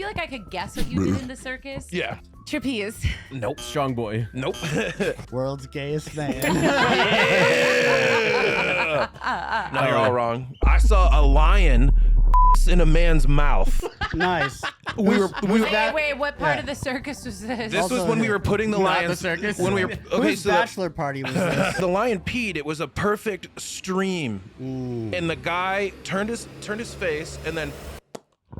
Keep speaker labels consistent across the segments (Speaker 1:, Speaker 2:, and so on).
Speaker 1: feel like I could guess what you did in the circus.
Speaker 2: Yeah.
Speaker 1: Trapeze.
Speaker 2: Nope.
Speaker 3: Strong boy.
Speaker 2: Nope.
Speaker 4: World's gayest man.
Speaker 2: No, you're all wrong. I saw a lion in a man's mouth.
Speaker 4: Nice.
Speaker 1: Wait, what part of the circus was this?
Speaker 2: This was when we were putting the lions.
Speaker 3: the circus.
Speaker 2: When we were
Speaker 4: Whose bachelor party was this?
Speaker 2: the lion peed. It was a perfect stream, and the guy turned his face and then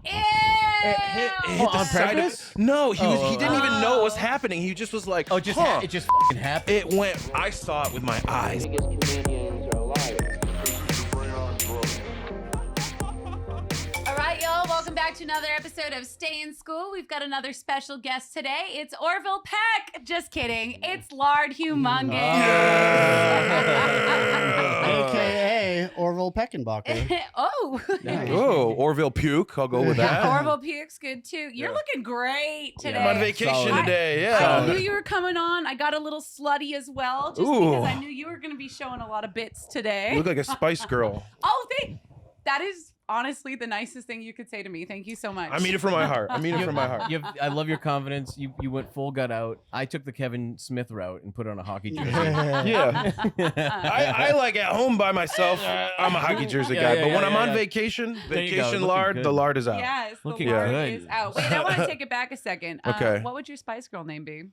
Speaker 1: Ew!
Speaker 2: hit the
Speaker 3: on
Speaker 2: side
Speaker 3: purpose?
Speaker 2: of. No, he didn't even know what was happening. He just was like,
Speaker 3: It just fucking happened.
Speaker 2: It went. I saw it with my eyes.
Speaker 1: All right, y'all, welcome back to another episode of Stay in School. We've got another special guest today. It's Orville Peck. Just kidding. It's Lard Humungus.
Speaker 4: AKA Orville Peckenbacher.
Speaker 1: Oh.
Speaker 4: Nice.
Speaker 2: Oh, Orville Puke. I'll go with that.
Speaker 1: Orville Puke's good too. You're looking great today.
Speaker 2: I'm on vacation
Speaker 3: Solid.
Speaker 2: today. Yeah.
Speaker 1: I knew you were coming on. I got a little slutty as well, just because I knew you were going to be showing a lot of bits today.
Speaker 2: You look like a Spice Girl.
Speaker 1: Oh, that is honestly the nicest thing you could say to me. Thank you so much.
Speaker 2: I mean it from my heart. I mean it from my heart.
Speaker 3: I love your confidence. You went full gut out. I took the Kevin Smith route and put on a hockey jersey.
Speaker 2: Yeah. I like at home by myself. I'm a hockey jersey guy. But when I'm on vacation, lard,
Speaker 3: good.
Speaker 2: the lard is out.
Speaker 1: Yes,
Speaker 3: Looking
Speaker 1: the lard
Speaker 3: good.
Speaker 1: is out. Wait, I want to take it back a second.
Speaker 2: Okay.
Speaker 1: What would your Spice Girl name be?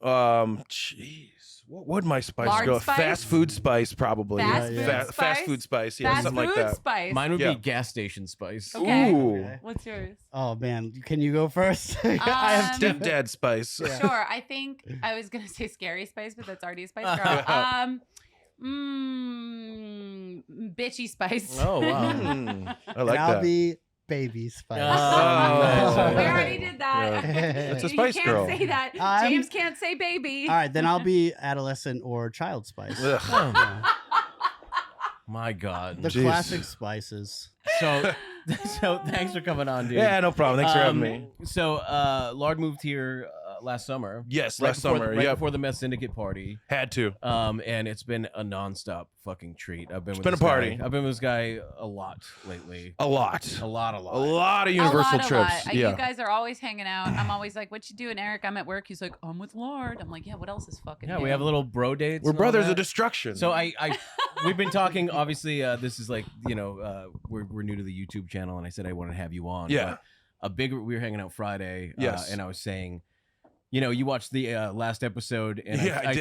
Speaker 2: Jeez. What would my Spice
Speaker 1: Lard
Speaker 2: Girl?
Speaker 1: Spice?
Speaker 2: Fast food spice, probably.
Speaker 1: Fast food spice?
Speaker 2: Fast food spice. Yeah,
Speaker 1: Fast
Speaker 2: something
Speaker 1: food
Speaker 2: like that.
Speaker 1: Spice.
Speaker 3: Mine would
Speaker 2: Yeah.
Speaker 3: be gas station spice.
Speaker 1: Okay.
Speaker 2: Ooh.
Speaker 4: Okay.
Speaker 1: What's yours?
Speaker 4: Oh man, can you go first? I have two.
Speaker 2: Stepdad spice.
Speaker 4: Yeah.
Speaker 1: Sure. I think I was gonna say Scary Spice, but that's already a Spice Girl. Bitchy Spice.
Speaker 3: Oh wow.
Speaker 2: I like
Speaker 4: I'll
Speaker 2: that.
Speaker 4: be Baby Spice.
Speaker 2: Oh.
Speaker 1: We already did that.
Speaker 2: It's a Spice
Speaker 1: you
Speaker 2: Girl.
Speaker 1: can't say that. James can't say baby.
Speaker 4: All right, then I'll be adolescent or child spice.
Speaker 2: Ugh.
Speaker 4: Yeah.
Speaker 3: My God.
Speaker 4: The
Speaker 2: Jeez.
Speaker 4: classic spices.
Speaker 3: So thanks for coming on, dude.
Speaker 2: Yeah, no problem. Thanks for having me.
Speaker 3: So Lard moved here last summer.
Speaker 2: Yes,
Speaker 3: Right
Speaker 2: last
Speaker 3: before
Speaker 2: summer.
Speaker 3: right
Speaker 2: Yep.
Speaker 3: before the Meth Syndicate party.
Speaker 2: Had to.
Speaker 3: And it's been a nonstop fucking treat. I've been with
Speaker 2: been
Speaker 3: this
Speaker 2: a party.
Speaker 3: Guy. I've been with this guy a lot lately.
Speaker 2: A lot.
Speaker 3: A lot.
Speaker 2: A lot of
Speaker 1: A
Speaker 2: Universal
Speaker 1: lot.
Speaker 2: trips. Yeah.
Speaker 1: You guys are always hanging out. I'm always like, "What you doing, Eric?" I'm at work. He's like, "I'm with Lard." I'm like, "Yeah, what else is fucking?"
Speaker 3: Yeah,
Speaker 1: new?"
Speaker 3: we have little bro dates.
Speaker 2: We're
Speaker 3: and all
Speaker 2: brothers
Speaker 3: that.
Speaker 2: of destruction.
Speaker 3: So we've been talking. Obviously, this is like we're new to the YouTube channel, and I said I wanted to have you on.
Speaker 2: Yeah.
Speaker 3: But we were hanging out Friday.
Speaker 2: Yes.
Speaker 3: And I was saying, you watched the last episode, and
Speaker 2: Yeah, I
Speaker 3: I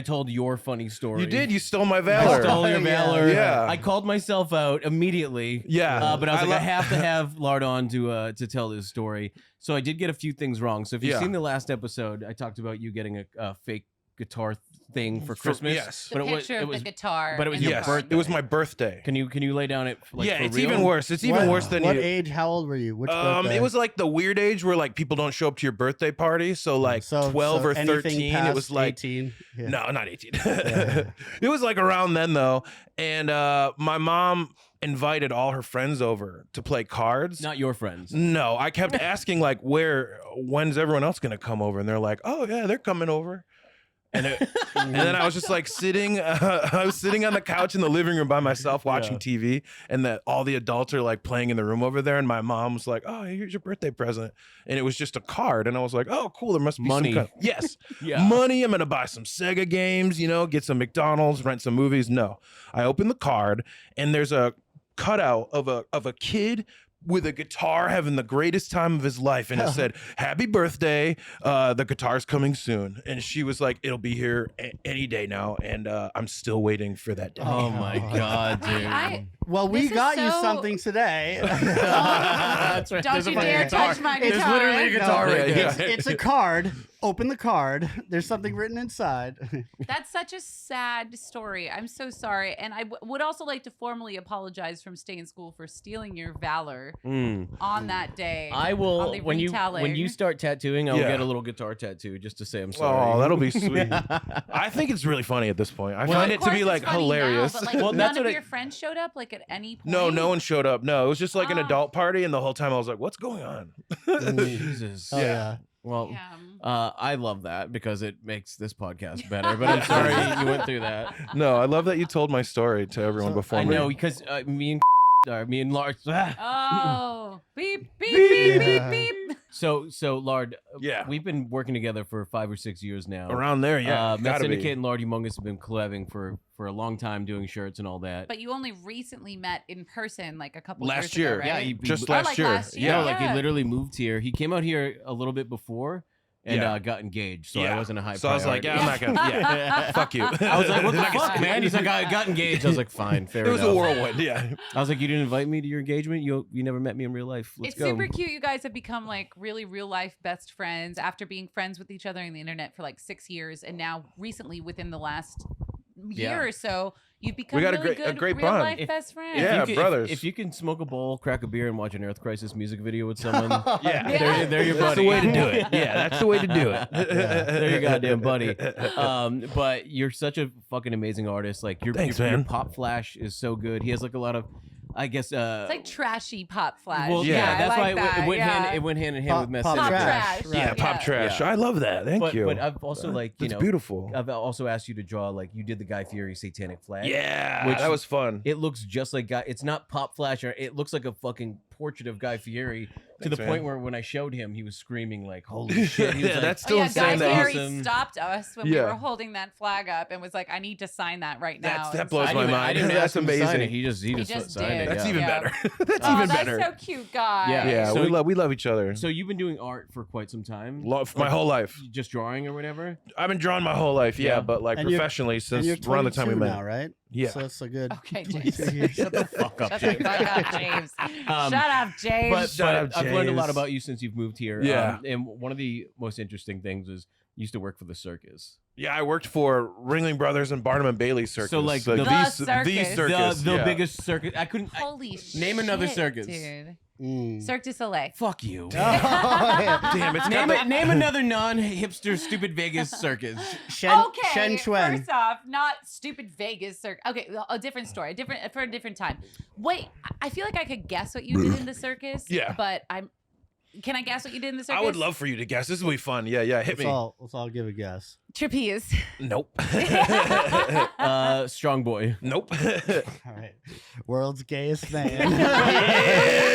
Speaker 2: did.
Speaker 3: told your funny story.
Speaker 2: You did. You stole my
Speaker 3: I
Speaker 2: valor.
Speaker 3: stole your
Speaker 4: Yeah.
Speaker 3: valor.
Speaker 2: Yeah.
Speaker 3: I called myself out immediately.
Speaker 2: Yeah.
Speaker 3: But I was
Speaker 2: I
Speaker 3: like, I
Speaker 2: lo-
Speaker 3: have to have Lard on to tell this story. So I did get a few things wrong. So if you've
Speaker 2: Yeah.
Speaker 3: seen the last episode, I talked about you getting a fake guitar thing for Christmas.
Speaker 2: yes.
Speaker 1: The
Speaker 3: But
Speaker 1: picture
Speaker 3: it
Speaker 1: of
Speaker 3: was
Speaker 1: the guitar.
Speaker 3: but it was
Speaker 1: in the
Speaker 3: your
Speaker 2: Yes.
Speaker 1: car.
Speaker 3: birthday.
Speaker 2: It was my birthday.
Speaker 3: Can you lay down it for
Speaker 2: It's
Speaker 3: real?
Speaker 2: even worse. It's even worse than
Speaker 4: what
Speaker 2: you.
Speaker 4: age? How old were you? Which birthday?
Speaker 2: It was like the weird age where like people don't show up to your birthday party. So like 12 or
Speaker 4: anything
Speaker 2: 13. It
Speaker 4: past
Speaker 2: was like
Speaker 4: 18. Yeah.
Speaker 2: no, not 18.
Speaker 4: Yeah.
Speaker 2: It was like around then though. And my mom invited all her friends over to play cards.
Speaker 3: Not your friends.
Speaker 2: No, I kept asking like, when's everyone else gonna come over? And they're like, oh yeah, they're coming over. And then I was just like sitting. I was sitting on the couch in the living room by myself watching TV, and that all the adults are like playing in the room over there. And my mom was like, "Oh, here's your birthday present," and it was just a card. And I was like, "Oh, cool. There must be
Speaker 3: Money.
Speaker 2: some kind yes,
Speaker 3: Yeah.
Speaker 2: money. I'm gonna buy some Sega games. Get some McDonald's, rent some movies." No, I opened the card, and there's a cutout of a kid with a guitar having the greatest time of his life, and it said happy birthday, the guitar's coming soon. And she was like, it'll be here any day now, and I'm still waiting for that day.
Speaker 3: Oh my God, dude.
Speaker 4: Well, we
Speaker 1: This is
Speaker 4: got you
Speaker 1: so-
Speaker 4: something today.
Speaker 3: That's right.
Speaker 1: Don't
Speaker 3: There's a
Speaker 1: you
Speaker 3: fucking
Speaker 1: dare
Speaker 3: guitar.
Speaker 1: touch my
Speaker 3: There's
Speaker 1: guitar.
Speaker 3: literally a guitar
Speaker 4: No,
Speaker 3: right there.
Speaker 4: it's a card. Open the card. There's something written inside.
Speaker 1: That's such a sad story. I'm so sorry. And I would also like to formally apologize from Stay in School for stealing your valor on that day.
Speaker 3: I
Speaker 1: on
Speaker 3: will
Speaker 1: the
Speaker 3: when you
Speaker 1: retelling.
Speaker 3: start tattooing, I'll
Speaker 2: Yeah.
Speaker 3: get a little guitar tattoo just to say I'm sorry.
Speaker 2: Oh, that'll be sweet. I think it's really funny at this point. I
Speaker 1: Well,
Speaker 2: find
Speaker 1: of
Speaker 2: it to be
Speaker 1: course
Speaker 2: like
Speaker 1: it's funny
Speaker 2: hilarious.
Speaker 1: Now, but like
Speaker 3: Well,
Speaker 1: none
Speaker 3: that's
Speaker 1: of
Speaker 3: what
Speaker 1: your friends showed up like at any point.
Speaker 2: No one showed up. No, it was just like an
Speaker 1: Ah.
Speaker 2: adult party, and the whole time I was like, "What's going on?"
Speaker 3: Jesus.
Speaker 4: Oh, yeah.
Speaker 3: Well,
Speaker 1: Yeah.
Speaker 3: I love that because it makes this podcast better. But I'm sorry you went through that.
Speaker 2: No, I love that you told my story to everyone before
Speaker 3: I
Speaker 2: me.
Speaker 3: know because me and Lars.
Speaker 1: Oh, beep, beep, beep, beep, beep.
Speaker 3: So Lard,
Speaker 2: Yeah.
Speaker 3: we've been working together for 5 or 6 years now.
Speaker 2: Around there, yeah.
Speaker 3: Met
Speaker 2: gotta
Speaker 3: Syndicate
Speaker 2: be.
Speaker 3: and Lard Humungus have been collabing for a long time, doing shirts and all that.
Speaker 1: But you only recently met in person like a couple
Speaker 2: Last
Speaker 1: years
Speaker 2: year.
Speaker 1: ago, right?
Speaker 3: Yeah,
Speaker 2: Just
Speaker 1: Or,
Speaker 2: last
Speaker 1: like,
Speaker 2: year.
Speaker 1: last year.
Speaker 2: Yeah.
Speaker 3: No, like he literally moved here. He came out here a little bit before and
Speaker 2: Yeah.
Speaker 3: Got engaged, so I
Speaker 2: Yeah.
Speaker 3: wasn't a high
Speaker 2: So I was like,
Speaker 3: priority.
Speaker 2: yeah, I'm not gonna. Yeah, fuck you.
Speaker 3: I was like, what the fuck, man? He's like, I got engaged. I was like, fine, fair
Speaker 2: It was
Speaker 3: enough.
Speaker 2: a whirlwind. Yeah.
Speaker 3: I was like, you didn't invite me to your engagement? You never met me in real life. Let's
Speaker 1: It's
Speaker 3: go.
Speaker 1: super cute. You guys have become like really real life best friends after being friends with each other on the internet for like 6 years, and now recently within the last year or so, you've become
Speaker 2: got a
Speaker 1: really
Speaker 2: great- a
Speaker 1: good
Speaker 2: great
Speaker 1: real
Speaker 2: bond.
Speaker 1: life
Speaker 3: If-
Speaker 1: best friends.
Speaker 2: Yeah,
Speaker 3: you can,
Speaker 2: brothers.
Speaker 3: If you can smoke a bowl, crack a beer, and watch an Earth Crisis music video with someone,
Speaker 2: Yeah.
Speaker 3: they're your
Speaker 2: That's
Speaker 3: buddy.
Speaker 2: the way to do it. Yeah, that's the way to do it.
Speaker 3: They're your goddamn buddy. But you're such a fucking amazing artist. Like
Speaker 2: Thanks,
Speaker 3: your
Speaker 2: man.
Speaker 3: pop flash is so good. He has like a lot of, I guess.
Speaker 1: It's like trashy pop flash.
Speaker 3: well,
Speaker 2: Yeah,
Speaker 3: yeah, that's
Speaker 1: I like
Speaker 3: why
Speaker 1: that.
Speaker 3: it went
Speaker 1: yeah.
Speaker 3: hand in hand with Mess
Speaker 4: Pop
Speaker 3: Syndicate.
Speaker 4: trash.
Speaker 1: Right.
Speaker 2: Yeah, pop trash.
Speaker 3: Yeah.
Speaker 2: I love that. Thank you.
Speaker 3: But I've also like you
Speaker 2: That's
Speaker 3: know
Speaker 2: beautiful.
Speaker 3: I've also asked you to draw like you did the Guy Fieri Satanic Flag.
Speaker 2: Yeah,
Speaker 3: Which-
Speaker 2: that was fun.
Speaker 3: It looks just like Guy. It's not pop flash. Or it looks like a fucking portrait of Guy Fieri to the
Speaker 2: Thanks,
Speaker 3: point
Speaker 2: man.
Speaker 3: where when I showed him, he was screaming like, "Holy shit!" He was
Speaker 2: Yeah,
Speaker 3: like,
Speaker 2: that's
Speaker 1: Oh
Speaker 2: still
Speaker 1: yeah,
Speaker 2: insane
Speaker 1: Guy
Speaker 2: that
Speaker 1: Fieri
Speaker 3: awesome.
Speaker 1: stopped us when we
Speaker 2: Yeah.
Speaker 1: were holding that flag up and was like, "I need to sign that right now."
Speaker 2: That
Speaker 1: And
Speaker 2: blows
Speaker 1: so-
Speaker 2: my mind.
Speaker 3: I didn't
Speaker 2: That's
Speaker 3: ask him to sign
Speaker 2: amazing.
Speaker 3: it. He just
Speaker 1: just
Speaker 3: signed
Speaker 1: did.
Speaker 3: it.
Speaker 2: That's
Speaker 3: yeah.
Speaker 2: even
Speaker 1: Yeah.
Speaker 2: better. That's
Speaker 1: Oh,
Speaker 2: even
Speaker 1: that's
Speaker 2: better.
Speaker 1: so cute, guy.
Speaker 3: Yeah.
Speaker 2: Yeah,
Speaker 3: So-
Speaker 2: we love each other.
Speaker 3: So you've been doing art for quite some time.
Speaker 2: My whole life.
Speaker 3: Just drawing or whatever.
Speaker 2: I've been drawing my whole life. Yeah,
Speaker 3: Yeah.
Speaker 2: but like
Speaker 4: And you're-
Speaker 2: professionally
Speaker 4: And
Speaker 2: since
Speaker 4: you're
Speaker 2: around the time we
Speaker 4: 22
Speaker 2: met.
Speaker 4: now, right?
Speaker 2: Yeah.
Speaker 4: So that's a good
Speaker 1: Okay,
Speaker 4: 22
Speaker 1: James.
Speaker 4: years.
Speaker 3: Shut the fuck up,
Speaker 1: Shut the
Speaker 3: James.
Speaker 1: fuck up, James. Shut up, James.
Speaker 3: But
Speaker 2: Shut up,
Speaker 3: I've learned a lot
Speaker 2: James.
Speaker 3: about you since you've moved here.
Speaker 2: Yeah.
Speaker 3: And one of the most interesting things is you used to work for the Circus.
Speaker 2: Yeah, I worked for Ringling Brothers and Barnum and Bailey Circus.
Speaker 3: So, like, the
Speaker 1: circus.
Speaker 2: circus.
Speaker 3: The
Speaker 2: yeah.
Speaker 3: biggest circus. I couldn't.
Speaker 1: Holy shit.
Speaker 3: name another circus.
Speaker 1: Dude.
Speaker 4: Mm.
Speaker 1: Cirque du Soleil.
Speaker 3: Fuck you.
Speaker 4: Oh, yeah.
Speaker 2: Damn, it's got the,
Speaker 3: Name another non-hipster, stupid Vegas circus.
Speaker 4: Shen
Speaker 1: Okay,
Speaker 4: Chuen.
Speaker 1: first off, not stupid Vegas circus. Okay, a different story, for a different time. Wait, I feel like I could guess what you did in the circus.
Speaker 2: Yeah.
Speaker 1: But can I guess what you did in the circus?
Speaker 2: I would love for you to guess. This will be fun. Yeah, hit me.
Speaker 4: Let's all give a guess.
Speaker 1: Trapeze.
Speaker 2: Nope.
Speaker 3: Strong boy.
Speaker 2: Nope.
Speaker 4: All right. World's gayest man.
Speaker 2: Yeah.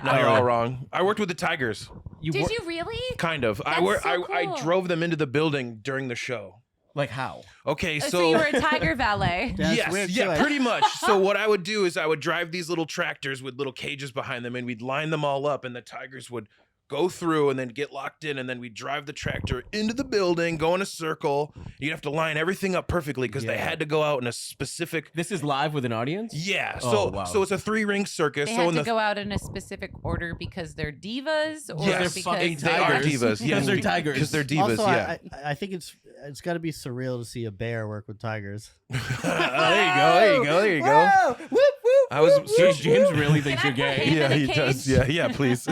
Speaker 2: No, you're all wrong. I worked with the Tigers.
Speaker 1: Did you really?
Speaker 2: Kind of.
Speaker 1: That's so
Speaker 2: I
Speaker 1: cool.
Speaker 2: drove them into the building during the show.
Speaker 3: Like how?
Speaker 2: Okay,
Speaker 1: So you were a tiger valet.
Speaker 4: That's
Speaker 2: yes,
Speaker 4: weird,
Speaker 2: yeah,
Speaker 4: too.
Speaker 2: pretty much. So what I would do is I would drive these little tractors with little cages behind them, and we'd line them all up, and the tigers would go through and then get locked in, and then we'd drive the tractor into the building, go in a circle. You'd have to line everything up perfectly because they
Speaker 3: Yeah.
Speaker 2: had to go out in a specific.
Speaker 3: This is live with an audience?
Speaker 2: Yeah,
Speaker 3: Oh,
Speaker 2: so
Speaker 3: wow.
Speaker 2: so it's a 3-ring circus.
Speaker 1: They
Speaker 2: so
Speaker 1: had
Speaker 2: in
Speaker 1: to
Speaker 2: the
Speaker 1: go out in a specific order because they're divas, or
Speaker 2: Yes,
Speaker 3: they're
Speaker 1: because
Speaker 3: fucking
Speaker 2: they are
Speaker 3: tigers.
Speaker 2: divas.
Speaker 3: Because they're tigers.
Speaker 2: Because they're divas.
Speaker 4: Also,
Speaker 2: yeah.
Speaker 4: I think it's got to be surreal to see a bear work with tigers.
Speaker 2: There you go.
Speaker 4: Whoa! Whoop, whoop,
Speaker 2: I was
Speaker 3: James really thinks
Speaker 1: Can
Speaker 3: you're
Speaker 1: I put
Speaker 3: gay.
Speaker 1: him
Speaker 2: Yeah,
Speaker 1: in a
Speaker 2: he does.
Speaker 1: cage?
Speaker 2: Yeah, please.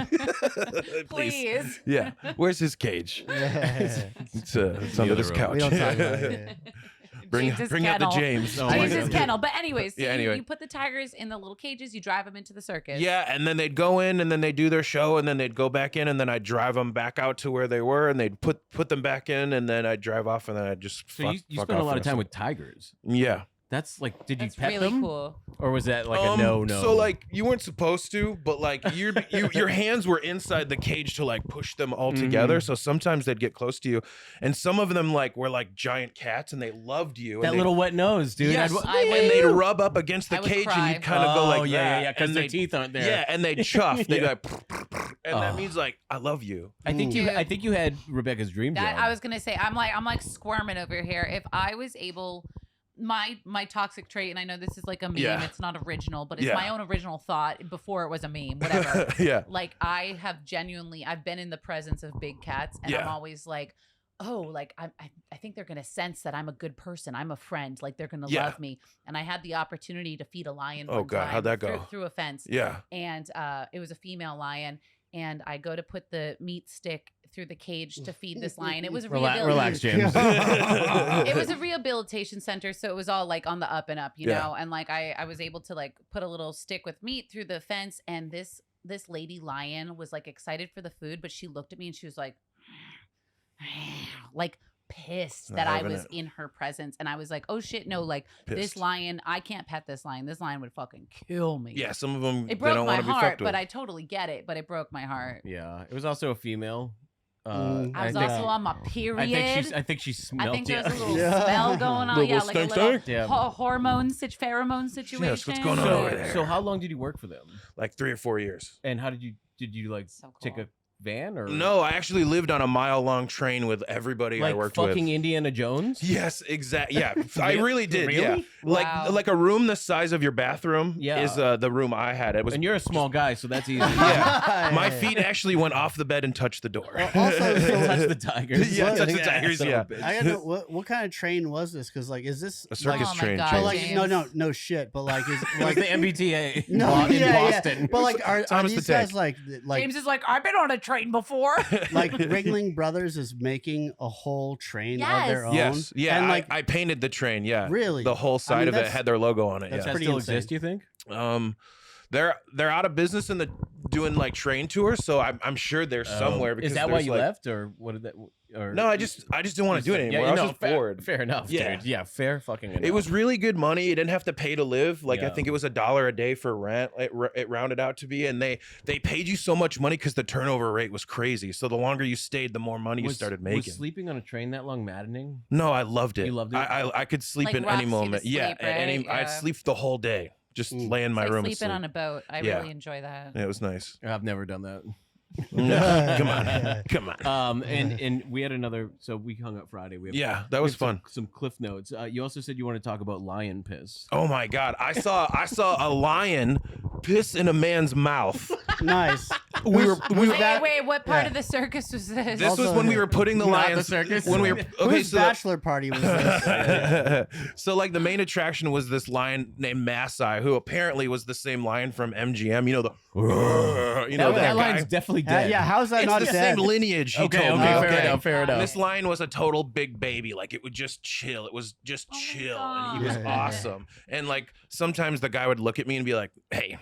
Speaker 1: Please.
Speaker 2: Yeah. Where's his cage?
Speaker 4: Yeah.
Speaker 2: It's under
Speaker 3: other
Speaker 2: this
Speaker 3: room.
Speaker 2: couch.
Speaker 4: We don't talk about it.
Speaker 2: bring
Speaker 1: James's
Speaker 2: bring out the
Speaker 1: kennel.
Speaker 2: James.
Speaker 3: Oh my
Speaker 1: James's
Speaker 3: God.
Speaker 1: kennel. But anyways, so
Speaker 2: Yeah, anyway.
Speaker 1: you put the tigers in the little cages, you drive them into the circus.
Speaker 2: Yeah, and then they'd go in, and then they'd do their show, and then they'd go back in, and then I'd drive them back out to where they were, and they'd put them back in, and then I'd drive off, and then I'd just
Speaker 3: So
Speaker 2: fuck,
Speaker 3: you
Speaker 2: fuck
Speaker 3: spent a
Speaker 2: off
Speaker 3: lot
Speaker 2: the
Speaker 3: of time
Speaker 2: rest
Speaker 3: with tigers.
Speaker 2: Yeah.
Speaker 3: That's like, did you
Speaker 1: That's
Speaker 3: pet
Speaker 1: really
Speaker 3: them?
Speaker 1: cool.
Speaker 3: Or was that like a no?
Speaker 2: So like you weren't supposed to, but like your hands were inside the cage to like push them all together. So sometimes they'd get close to you, and some of them like were like giant cats, and they loved you.
Speaker 3: that
Speaker 2: and
Speaker 3: little wet nose, dude.
Speaker 2: Yes,
Speaker 1: I would-
Speaker 2: and they'd rub up against the
Speaker 1: I would
Speaker 2: cage,
Speaker 1: cry.
Speaker 2: and you'd kind of go like that,
Speaker 3: yeah, because
Speaker 2: and
Speaker 3: their
Speaker 2: they'd-
Speaker 3: teeth aren't there.
Speaker 2: Yeah, and they'd chuff. They'd
Speaker 3: Yeah.
Speaker 2: be like, and that
Speaker 3: Oh.
Speaker 2: means like I love you.
Speaker 3: I think
Speaker 1: Dude.
Speaker 3: I think you had Rebecca's dream job.
Speaker 1: I was gonna say, I'm like squirming over here. If I was able, my toxic trait, and I know this is like a meme,
Speaker 2: Yeah.
Speaker 1: it's not original, but it's
Speaker 2: Yeah.
Speaker 1: my own original thought before it was a meme, whatever.
Speaker 2: Yeah.
Speaker 1: Like I've been in the presence of big cats, and I'm
Speaker 2: Yeah.
Speaker 1: always like, oh, like I think they're gonna sense that I'm a good person, I'm a friend, like they're gonna
Speaker 2: Yeah.
Speaker 1: love me. And I had the opportunity to feed a lion.
Speaker 2: Oh,
Speaker 1: one
Speaker 2: God,
Speaker 1: time
Speaker 2: how'd that go?
Speaker 1: Through a fence,
Speaker 2: Yeah.
Speaker 1: and it was a female lion. And I go to put the meat stick through the cage to feed this lion. It was a
Speaker 3: Relax, James.
Speaker 1: it was a rehabilitation center, so it was all like on the up and up, you
Speaker 2: Yeah.
Speaker 1: know. And like I was able to like put a little stick with meat through the fence, and this lady lion was like excited for the food, but she looked at me and she was like pissed
Speaker 2: Not
Speaker 1: that I
Speaker 2: having
Speaker 1: was
Speaker 2: it.
Speaker 1: in her presence, and I was like, "Oh shit, no! Like this
Speaker 2: Pissed.
Speaker 1: lion, I can't pet this lion. This lion would fucking kill me."
Speaker 2: Yeah, some of them
Speaker 1: it
Speaker 2: they
Speaker 1: broke
Speaker 2: don't
Speaker 1: my
Speaker 2: want to be
Speaker 1: heart,
Speaker 2: fucked with.
Speaker 1: but I totally get it. But it broke my heart.
Speaker 3: Yeah, it was also a female.
Speaker 1: I was
Speaker 3: think-
Speaker 1: also on my period.
Speaker 3: I think she smelled.
Speaker 1: I think there
Speaker 3: yeah.
Speaker 1: was a little
Speaker 4: Yeah.
Speaker 1: smell going on.
Speaker 2: Little
Speaker 1: Yeah, like a
Speaker 2: stink
Speaker 1: little
Speaker 2: stink?
Speaker 3: Yeah.
Speaker 1: pheromone situation.
Speaker 2: Yes, what's going on
Speaker 3: So,
Speaker 2: over there?
Speaker 3: so how long did you work for them?
Speaker 2: Like 3 or 4 years.
Speaker 3: And how did you like
Speaker 1: So
Speaker 3: take
Speaker 1: cool.
Speaker 3: a van or
Speaker 2: No, I actually lived on a mile-long train with everybody I
Speaker 3: like
Speaker 2: worked
Speaker 3: fucking
Speaker 2: with.
Speaker 3: Indiana Jones?
Speaker 2: Yes, exactly. Yeah, I really did. Yeah,
Speaker 3: Really?
Speaker 1: Wow.
Speaker 2: like a room the size of your bathroom
Speaker 3: Yeah.
Speaker 2: is the room I had. It was
Speaker 3: And you're a small guy, so that's easy.
Speaker 2: yeah. My feet actually went off the bed and touched the door.
Speaker 4: Also, so-
Speaker 3: Touch the tigers.
Speaker 2: Yeah, touch the
Speaker 3: Yeah,
Speaker 2: tigers,
Speaker 3: son of a
Speaker 2: yeah.
Speaker 3: bitch.
Speaker 4: I gotta know what kind of train was this? Because like, is this
Speaker 2: A circus
Speaker 1: Oh my
Speaker 2: train.
Speaker 1: God,
Speaker 4: But
Speaker 2: James.
Speaker 4: like,
Speaker 1: James.
Speaker 4: no shit. But like, is
Speaker 3: Like
Speaker 4: like
Speaker 3: the MBTA
Speaker 4: no,
Speaker 3: in
Speaker 4: yeah,
Speaker 3: Boston.
Speaker 4: yeah. But like, are
Speaker 2: Thomas the
Speaker 4: these guys
Speaker 2: Tank.
Speaker 4: like
Speaker 1: James is like, I've been on a train before.
Speaker 4: like Ringling Brothers is making a whole train of their
Speaker 1: Yes.
Speaker 4: own?
Speaker 2: Yes, yeah.
Speaker 4: and like
Speaker 2: I painted the train. Yeah,
Speaker 4: Really?
Speaker 2: The whole side
Speaker 4: mean,
Speaker 2: of it
Speaker 4: that's-
Speaker 2: had their logo on it.
Speaker 3: Does
Speaker 2: Yeah.
Speaker 3: that
Speaker 4: pretty
Speaker 3: still
Speaker 4: insane.
Speaker 3: exist, you think?
Speaker 2: They're out of business in the doing like train tours, so I'm sure they're somewhere. Because
Speaker 3: Is that why
Speaker 2: there's,
Speaker 3: you
Speaker 2: like,
Speaker 3: left, or what did that? Or
Speaker 2: No, I just didn't want to do it anymore. I was just
Speaker 3: fair,
Speaker 2: bored.
Speaker 3: Fair enough,
Speaker 2: Yeah.
Speaker 3: dude. Yeah, fair fucking enough.
Speaker 2: It was really good money. You didn't have to pay to live. Like I
Speaker 3: Yeah.
Speaker 2: think it was $1 a day for rent. It rounded out to be, and they paid you so much money because the turnover rate was crazy. So the longer you stayed, the more money you started making.
Speaker 3: Was sleeping on a train that long maddening?
Speaker 2: No, I loved it.
Speaker 3: You loved it?
Speaker 2: I could sleep
Speaker 1: Like
Speaker 2: in
Speaker 1: rocks
Speaker 2: any
Speaker 1: you to
Speaker 2: moment. Yeah,
Speaker 1: sleep,
Speaker 2: at any.
Speaker 1: right?
Speaker 2: I'd
Speaker 1: Yeah.
Speaker 2: sleep the whole day. Just lay in my
Speaker 1: It's like
Speaker 2: room and
Speaker 1: sleeping
Speaker 2: sleep.
Speaker 1: on a boat. I
Speaker 2: Yeah.
Speaker 1: really enjoy that.
Speaker 2: Yeah, it was nice.
Speaker 3: I've never done that.
Speaker 2: No, come on, come on.
Speaker 3: And we had another. So we hung up Friday. We have,
Speaker 2: Yeah, that was fun.
Speaker 3: Some cliff notes. You also said you want to talk about lion piss.
Speaker 2: Oh my god, I saw a lion piss in a man's mouth.
Speaker 4: nice.
Speaker 2: We were
Speaker 1: Wait, what part
Speaker 4: Yeah.
Speaker 1: of the circus was this?
Speaker 2: This was
Speaker 4: Also-
Speaker 2: when we were putting the
Speaker 3: Not the
Speaker 2: lions.
Speaker 3: circus.
Speaker 2: When we were okay,
Speaker 4: Whose
Speaker 2: so
Speaker 4: bachelor party was this?
Speaker 2: so like the main attraction was this lion named Masai, who apparently was the same lion from MGM. You know
Speaker 3: That
Speaker 2: that
Speaker 3: line's
Speaker 2: guy.
Speaker 3: definitely dead.
Speaker 4: yeah, how's that
Speaker 2: It's
Speaker 4: not
Speaker 2: the
Speaker 4: dead?
Speaker 2: same lineage. He
Speaker 3: Okay.
Speaker 2: told
Speaker 3: Okay.
Speaker 2: me.
Speaker 3: Fair enough. Fair
Speaker 1: And
Speaker 3: enough.
Speaker 2: This lion was a total big baby. Like it would just chill. It was just
Speaker 1: Oh my
Speaker 2: chill, and he was
Speaker 4: God.
Speaker 2: awesome. And like sometimes the guy would look at me and be like, "Hey,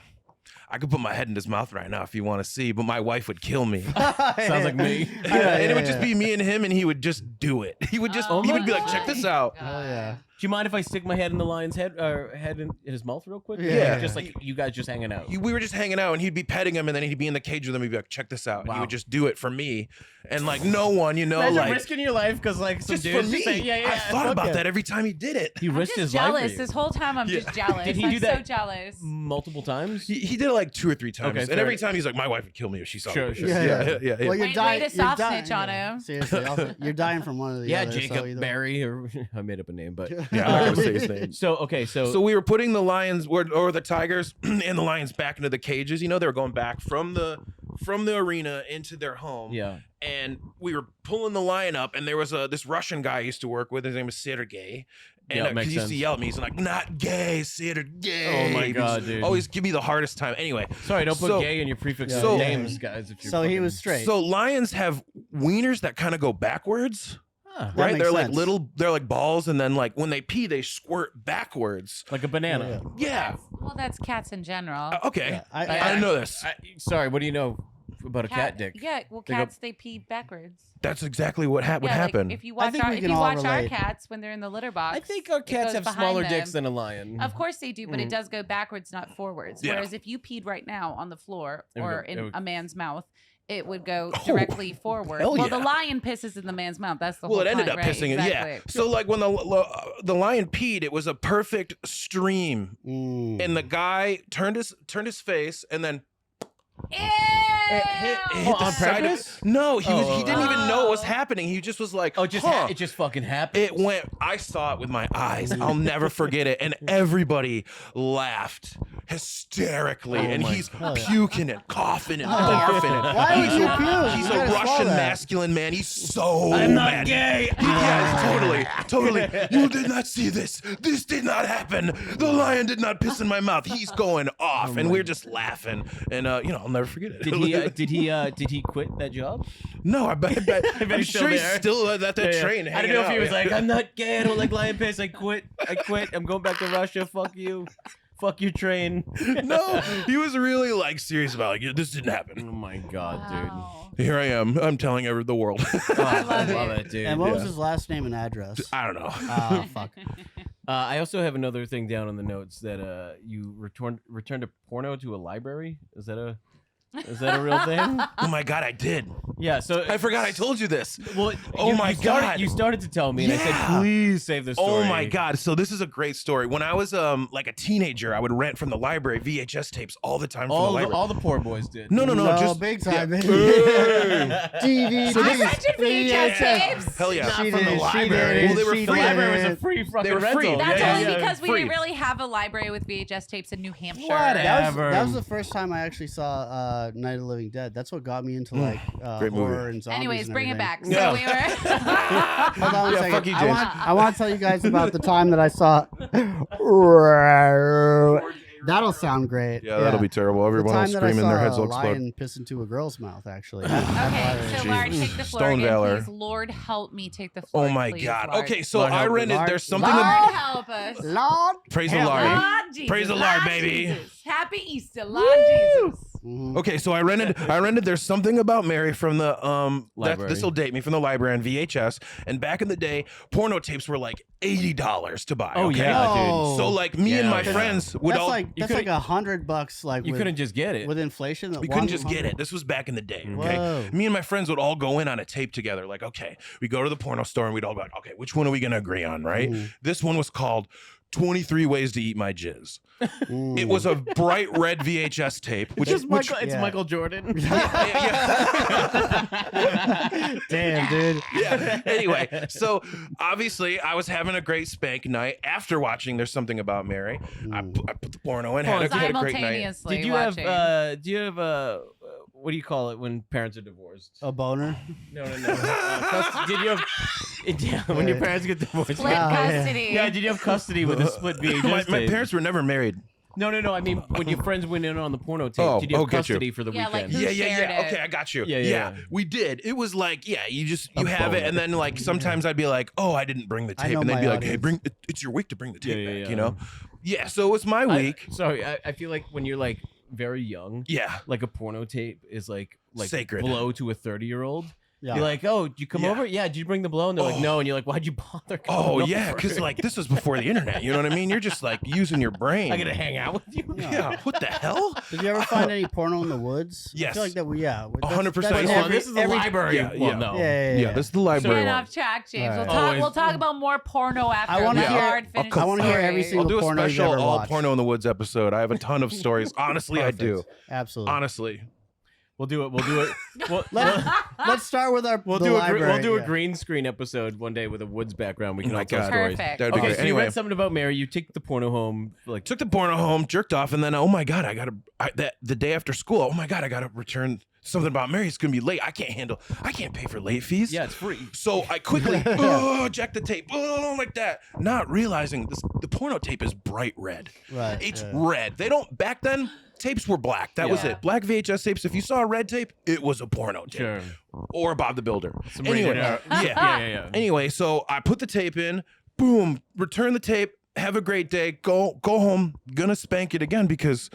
Speaker 2: I could put my head in his mouth right now if you want to see, but my wife would kill me."
Speaker 3: Sounds like me.
Speaker 2: And it would just be me and him, and he would just do it. He would just
Speaker 1: Oh
Speaker 2: he would
Speaker 1: my
Speaker 2: be like, "Check this out."
Speaker 1: God.
Speaker 4: Oh, yeah.
Speaker 3: Do you mind if I stick my head in the lion's head or head in his mouth real quick?
Speaker 4: Yeah.
Speaker 3: Just like you guys just hanging out.
Speaker 2: We were just hanging out, and he'd be petting him, and then he'd be in the cage with him. He'd be like, "Check this out." And he
Speaker 3: Wow.
Speaker 2: would just do it for me, and like no one,
Speaker 3: Imagine
Speaker 2: like
Speaker 3: risking your life because like some
Speaker 2: just for
Speaker 3: dude's
Speaker 2: me.
Speaker 3: just saying, yeah.
Speaker 2: I thought
Speaker 3: fuck
Speaker 2: about
Speaker 3: it.
Speaker 2: that every time he did it.
Speaker 3: He
Speaker 1: I'm
Speaker 3: risked
Speaker 1: just
Speaker 3: his life for
Speaker 1: jealous.
Speaker 3: you.
Speaker 1: This whole time I'm just jealous.
Speaker 3: Did he
Speaker 1: I'm
Speaker 3: do that?
Speaker 1: so jealous.
Speaker 3: multiple times.
Speaker 2: He did it like 2 or 3 times,
Speaker 3: Okay,
Speaker 2: and
Speaker 3: fair.
Speaker 2: every time he's like, "My wife would kill me if she saw
Speaker 3: Sure,
Speaker 2: me."
Speaker 3: sure.
Speaker 2: Yeah.
Speaker 4: Well,
Speaker 1: Way-
Speaker 4: you're
Speaker 1: way
Speaker 4: dying.
Speaker 1: to
Speaker 4: you're
Speaker 1: soft
Speaker 4: dying-
Speaker 1: snitch on
Speaker 4: yeah,
Speaker 1: him.
Speaker 4: Seriously, you're dying from one of the
Speaker 3: Yeah,
Speaker 4: other. so
Speaker 3: Jacob
Speaker 4: either-
Speaker 3: Barry, or I made up a name, but
Speaker 2: Yeah, I'm not gonna say his name.
Speaker 3: so okay,
Speaker 2: So we were putting the lions or the tigers and the lions back into the cages. You know, they were going back from the arena into their home.
Speaker 3: yeah,
Speaker 2: And we were pulling the lion up, and there was this Russian guy I used to work with. His name was Sergey. And
Speaker 3: Yeah, it
Speaker 2: 'cause
Speaker 3: makes
Speaker 2: he used to
Speaker 3: sense.
Speaker 2: yell at me. He's like, "Not gay, Sergey."
Speaker 3: Oh my
Speaker 2: He
Speaker 3: God,
Speaker 2: was
Speaker 3: dude.
Speaker 2: Always give me the hardest time. Anyway,
Speaker 3: sorry, don't put
Speaker 2: So-
Speaker 3: gay in your prefix
Speaker 4: So-
Speaker 3: names, guys. If you're
Speaker 4: So he
Speaker 3: fucking-
Speaker 4: was straight.
Speaker 2: so lions have wieners that kind of go backwards.
Speaker 3: Huh,
Speaker 4: That
Speaker 2: Right,
Speaker 4: makes
Speaker 2: they're like
Speaker 4: sense.
Speaker 2: little, they're like balls, and then like when they pee, they squirt backwards.
Speaker 3: like a banana.
Speaker 2: Yeah.
Speaker 1: Well, that's cats in general.
Speaker 2: Okay.
Speaker 4: Yeah,
Speaker 2: I didn't know this.
Speaker 3: Sorry, what do you know about a cat dick?
Speaker 1: Yeah, well,
Speaker 3: They go-
Speaker 1: cats they pee backwards.
Speaker 2: That's exactly what would
Speaker 1: Yeah,
Speaker 2: happen.
Speaker 1: Like if you
Speaker 4: I
Speaker 1: watch
Speaker 4: think
Speaker 1: our
Speaker 4: we
Speaker 1: if
Speaker 4: can
Speaker 1: you
Speaker 4: all
Speaker 1: watch our
Speaker 4: relate.
Speaker 1: cats when they're in the litter box,
Speaker 3: I think our
Speaker 1: it
Speaker 3: cats
Speaker 1: goes
Speaker 3: have
Speaker 1: behind
Speaker 3: smaller
Speaker 1: them.
Speaker 3: dicks than a lion.
Speaker 1: Of course they do, but
Speaker 3: Mm.
Speaker 1: it does go backwards, not forwards.
Speaker 2: Yeah.
Speaker 1: Whereas if you peed right now on the floor
Speaker 3: It would
Speaker 1: or
Speaker 3: go- it
Speaker 1: in
Speaker 3: would-
Speaker 1: a man's mouth, it would go
Speaker 2: Oh,
Speaker 1: directly forward.
Speaker 2: hell
Speaker 1: Well,
Speaker 2: yeah.
Speaker 1: the lion pisses in the man's mouth. That's the
Speaker 2: Well,
Speaker 1: whole
Speaker 2: it ended
Speaker 1: point,
Speaker 2: up
Speaker 1: right?
Speaker 2: pissing
Speaker 1: Exactly.
Speaker 2: it. Yeah. So like when the lion peed, it was a perfect stream,
Speaker 4: Mm.
Speaker 2: and the guy turned his face, and then
Speaker 1: Ew!
Speaker 2: it hit the
Speaker 3: on
Speaker 2: side of-
Speaker 3: purpose?
Speaker 2: No, he
Speaker 3: Oh,
Speaker 2: didn't even know what was
Speaker 1: oh.
Speaker 2: happening. He just was like,
Speaker 3: Oh, it just
Speaker 2: huh.
Speaker 3: it just fucking happened.
Speaker 2: It went. I saw it with my eyes. I'll never forget it. And everybody laughed hysterically.
Speaker 3: Oh
Speaker 2: and
Speaker 3: my
Speaker 2: he's
Speaker 4: God.
Speaker 2: puking and coughing and barfing. And
Speaker 4: Why would
Speaker 2: he's
Speaker 4: you
Speaker 2: a,
Speaker 4: puke?
Speaker 2: he's
Speaker 4: You
Speaker 2: a
Speaker 4: gotta swallow
Speaker 2: Russian
Speaker 4: that.
Speaker 2: masculine man. He's so
Speaker 3: I'm not
Speaker 2: mad.
Speaker 3: gay.
Speaker 2: Yes, totally. You did not see this. This did not happen. The lion did not piss in my mouth. He's going off, and we're just laughing. And I'll never forget it.
Speaker 3: Did he quit that job?
Speaker 2: No, I bet. I'm
Speaker 3: he's
Speaker 2: sure
Speaker 3: still
Speaker 2: he's
Speaker 3: there.
Speaker 2: still at that train.
Speaker 3: I don't know if he was
Speaker 2: hanging out.
Speaker 3: like, I'm not gay. I don't like lion piss. I quit. I'm going back to Russia. Fuck you. fuck your train.
Speaker 2: No, he was really like serious about like this didn't
Speaker 3: Oh
Speaker 2: happen.
Speaker 3: my god,
Speaker 1: Wow.
Speaker 2: Here I am. I'm telling the world.
Speaker 3: dude.
Speaker 1: I love
Speaker 3: it, dude.
Speaker 4: And what was
Speaker 2: Yeah.
Speaker 4: his last name and address?
Speaker 2: I don't know.
Speaker 4: Oh, fuck.
Speaker 3: I also have another thing down on the notes that you returned a porno to a library. Is that a real thing?
Speaker 2: Oh my god, I did.
Speaker 3: Yeah. So
Speaker 2: I forgot I told you this.
Speaker 3: Well,
Speaker 2: Oh my
Speaker 3: you started,
Speaker 2: God.
Speaker 3: You started to tell me, and I
Speaker 2: Yeah.
Speaker 3: said, please save this story.
Speaker 2: Oh my god! So this is a great story. When I was like a teenager, I would rent from the library VHS tapes all the time from the library.
Speaker 3: All the poor boys did.
Speaker 2: No, just
Speaker 4: big time,
Speaker 2: yeah.
Speaker 4: baby.
Speaker 1: I rented VHS tapes.
Speaker 2: Hell yeah!
Speaker 3: Not
Speaker 4: She
Speaker 3: from
Speaker 4: did
Speaker 3: the
Speaker 4: it, she
Speaker 3: library.
Speaker 4: did it,
Speaker 2: Well, they were
Speaker 4: she
Speaker 2: free.
Speaker 3: The
Speaker 4: did
Speaker 3: library was
Speaker 4: it.
Speaker 3: a free fucking
Speaker 2: They were free.
Speaker 3: rental.
Speaker 1: That's
Speaker 2: Yeah,
Speaker 1: only
Speaker 2: yeah.
Speaker 1: because we
Speaker 2: Free.
Speaker 1: didn't really have a library with VHS tapes in New Hampshire.
Speaker 3: Whatever.
Speaker 4: That was the first time I actually saw Night of the Living Dead. That's what got me into like
Speaker 2: Great movie.
Speaker 4: horror and zombies.
Speaker 1: Anyways,
Speaker 4: and
Speaker 1: bring it
Speaker 4: everything.
Speaker 1: back. So
Speaker 3: Yeah.
Speaker 1: we were.
Speaker 4: Hold on a
Speaker 2: Yeah,
Speaker 4: second.
Speaker 2: fuck you,
Speaker 4: I
Speaker 2: James.
Speaker 4: want to tell you guys about the time that I saw. That'll sound great.
Speaker 2: Yeah, that'll be terrible.
Speaker 4: The
Speaker 2: Everyone will
Speaker 4: time that I
Speaker 2: scream and
Speaker 4: saw
Speaker 2: their heads
Speaker 4: a
Speaker 2: will explode.
Speaker 4: lion piss into a girl's mouth. Actually.
Speaker 1: Okay, so Lard,
Speaker 2: Jesus.
Speaker 1: take the floor
Speaker 2: Stone
Speaker 1: again,
Speaker 2: Valor.
Speaker 1: please. Lord, help me take the floor.
Speaker 2: Oh my
Speaker 1: please,
Speaker 2: god.
Speaker 1: Lard.
Speaker 2: Okay, so
Speaker 3: Lord,
Speaker 2: I
Speaker 3: help me.
Speaker 2: rented.
Speaker 4: Lord,
Speaker 2: There's something.
Speaker 1: Lord,
Speaker 2: about
Speaker 1: help us.
Speaker 4: Lord,
Speaker 2: Praise the
Speaker 4: help
Speaker 2: Lord.
Speaker 4: me.
Speaker 1: Lord Jesus.
Speaker 2: Praise the Lord,
Speaker 1: Lord
Speaker 2: baby.
Speaker 1: Jesus. Happy Easter, Lord Jesus.
Speaker 4: Mhm.
Speaker 2: Okay, so I rented There's Something About Mary from the
Speaker 3: Library.
Speaker 2: This will date me, from the library on VHS. And back in the day, porno tapes were like $80 to buy.
Speaker 3: Oh,
Speaker 2: okay?
Speaker 3: yeah,
Speaker 4: No.
Speaker 2: So like me and
Speaker 3: Yeah,
Speaker 2: my
Speaker 3: yeah.
Speaker 2: friends would
Speaker 4: That's
Speaker 2: all
Speaker 4: like
Speaker 3: you
Speaker 4: $100 like
Speaker 3: You
Speaker 4: with,
Speaker 3: couldn't just get it.
Speaker 4: with inflation.
Speaker 2: we couldn't just get it. This was back in the day. Okay,
Speaker 4: Whoa.
Speaker 2: me and my friends would all go in on a tape together. Like, okay, we go to the porno store and we'd all go, okay, which one are we gonna agree on, right?
Speaker 4: Mhm.
Speaker 2: This one was called 23 Ways to Eat My Jizz.
Speaker 4: Mm.
Speaker 2: It was a bright red VHS tape, which is
Speaker 3: Michael, it's
Speaker 4: yeah.
Speaker 3: Michael Jordan.
Speaker 4: Damn, dude.
Speaker 2: yeah. Anyway, so obviously I was having a great spank night after watching There's Something About Mary. I put the porno in, had a great night.
Speaker 1: Simultaneously
Speaker 3: Did you
Speaker 1: watching.
Speaker 3: have? Do you have? What do you call it when parents are divorced?
Speaker 4: A boner.
Speaker 3: No. Did you have? Yeah, when your parents get divorced.
Speaker 1: Split
Speaker 4: yeah.
Speaker 1: custody.
Speaker 3: Yeah, did you have custody with a split VHS
Speaker 2: My
Speaker 3: tape?
Speaker 2: parents were never married.
Speaker 3: No. I mean, when your friends went in on the porno tape,
Speaker 2: Oh,
Speaker 3: did you have
Speaker 2: get you.
Speaker 3: custody for the
Speaker 1: Yeah, like
Speaker 3: weekend?
Speaker 1: who shared it?
Speaker 2: Okay, I got you.
Speaker 3: Yeah.
Speaker 2: We did. It was like, you
Speaker 3: A
Speaker 2: have it,
Speaker 3: boner.
Speaker 2: and then like sometimes I'd be like, oh, I didn't bring the
Speaker 4: I
Speaker 2: tape,
Speaker 4: know
Speaker 2: and they'd
Speaker 4: my
Speaker 2: be like, hey,
Speaker 4: audience.
Speaker 2: it's your week to bring the tape
Speaker 3: Yeah,
Speaker 2: back,
Speaker 3: yeah.
Speaker 2: you know? Yeah. So it was my week.
Speaker 3: I feel like when you're like very young,
Speaker 2: Yeah.
Speaker 3: like a porno tape is like
Speaker 2: Sacred.
Speaker 3: blow to a 30-year-old.
Speaker 4: Yeah.
Speaker 3: You're like, oh, did you come
Speaker 2: Yeah.
Speaker 3: over? Yeah, did you bring the blow? And they're like,
Speaker 2: Oh.
Speaker 3: no. And you're like, why'd you bother coming
Speaker 2: Oh
Speaker 3: over?
Speaker 2: yeah, because like this was before the internet. You know what I mean? You're just like using your brain.
Speaker 3: I gotta hang out with you.
Speaker 2: Yeah. What the hell?
Speaker 4: Did you ever find any porno in the woods? I
Speaker 2: Yes.
Speaker 4: feel like that.
Speaker 2: 100%.
Speaker 4: that's
Speaker 3: Oh,
Speaker 4: every-
Speaker 3: this is the
Speaker 4: every-
Speaker 3: library.
Speaker 2: Yeah,
Speaker 3: Well,
Speaker 2: yeah.
Speaker 3: no.
Speaker 4: Yeah.
Speaker 2: This is the library
Speaker 1: Getting
Speaker 2: one.
Speaker 1: off track, James.
Speaker 4: All
Speaker 1: We'll
Speaker 4: right.
Speaker 1: talk.
Speaker 3: Always.
Speaker 1: We'll talk about more porno after.
Speaker 4: I wanna
Speaker 1: Lard
Speaker 4: hear-
Speaker 1: finishes
Speaker 4: I wanna
Speaker 1: the
Speaker 4: hear every
Speaker 1: story.
Speaker 4: single
Speaker 2: I'll do a
Speaker 4: porno you've
Speaker 2: special
Speaker 4: ever
Speaker 2: all
Speaker 4: watched.
Speaker 2: porno in the woods episode. I have a ton of stories. Honestly, I do.
Speaker 4: Absolutely.
Speaker 2: Honestly.
Speaker 3: We'll do it. We'll,
Speaker 4: Let's start with our.
Speaker 3: we'll
Speaker 4: the
Speaker 3: do
Speaker 4: library,
Speaker 3: a green screen episode one day with a woods background. We can
Speaker 2: Oh my
Speaker 3: all tell
Speaker 2: God.
Speaker 3: stories.
Speaker 1: Perfect.
Speaker 2: That'd be
Speaker 3: Okay,
Speaker 2: great.
Speaker 3: so you
Speaker 2: Anyway,
Speaker 3: read something about Mary. You take the porno home. Like,
Speaker 2: took the porno home, jerked off, and then oh my god, the day after school. Oh my god, I gotta return Something About Mary. It's gonna be late. I can't pay for late fees.
Speaker 3: yeah, it's free.
Speaker 2: So I quickly check the tape, like that, not realizing the porno tape is bright red.
Speaker 4: Right.
Speaker 2: It's
Speaker 4: yeah.
Speaker 2: red. They don't back then. Tapes were black. That was
Speaker 1: Yeah.
Speaker 2: it. Black VHS tapes. If you saw a red tape, it was a porno tape.
Speaker 3: Sure.
Speaker 2: Or Bob the Builder.
Speaker 3: Some
Speaker 2: Anyway,
Speaker 3: rated R.
Speaker 2: yeah. Anyway, so I put the tape in, boom, return the tape, have a great day, go home, gonna spank it again because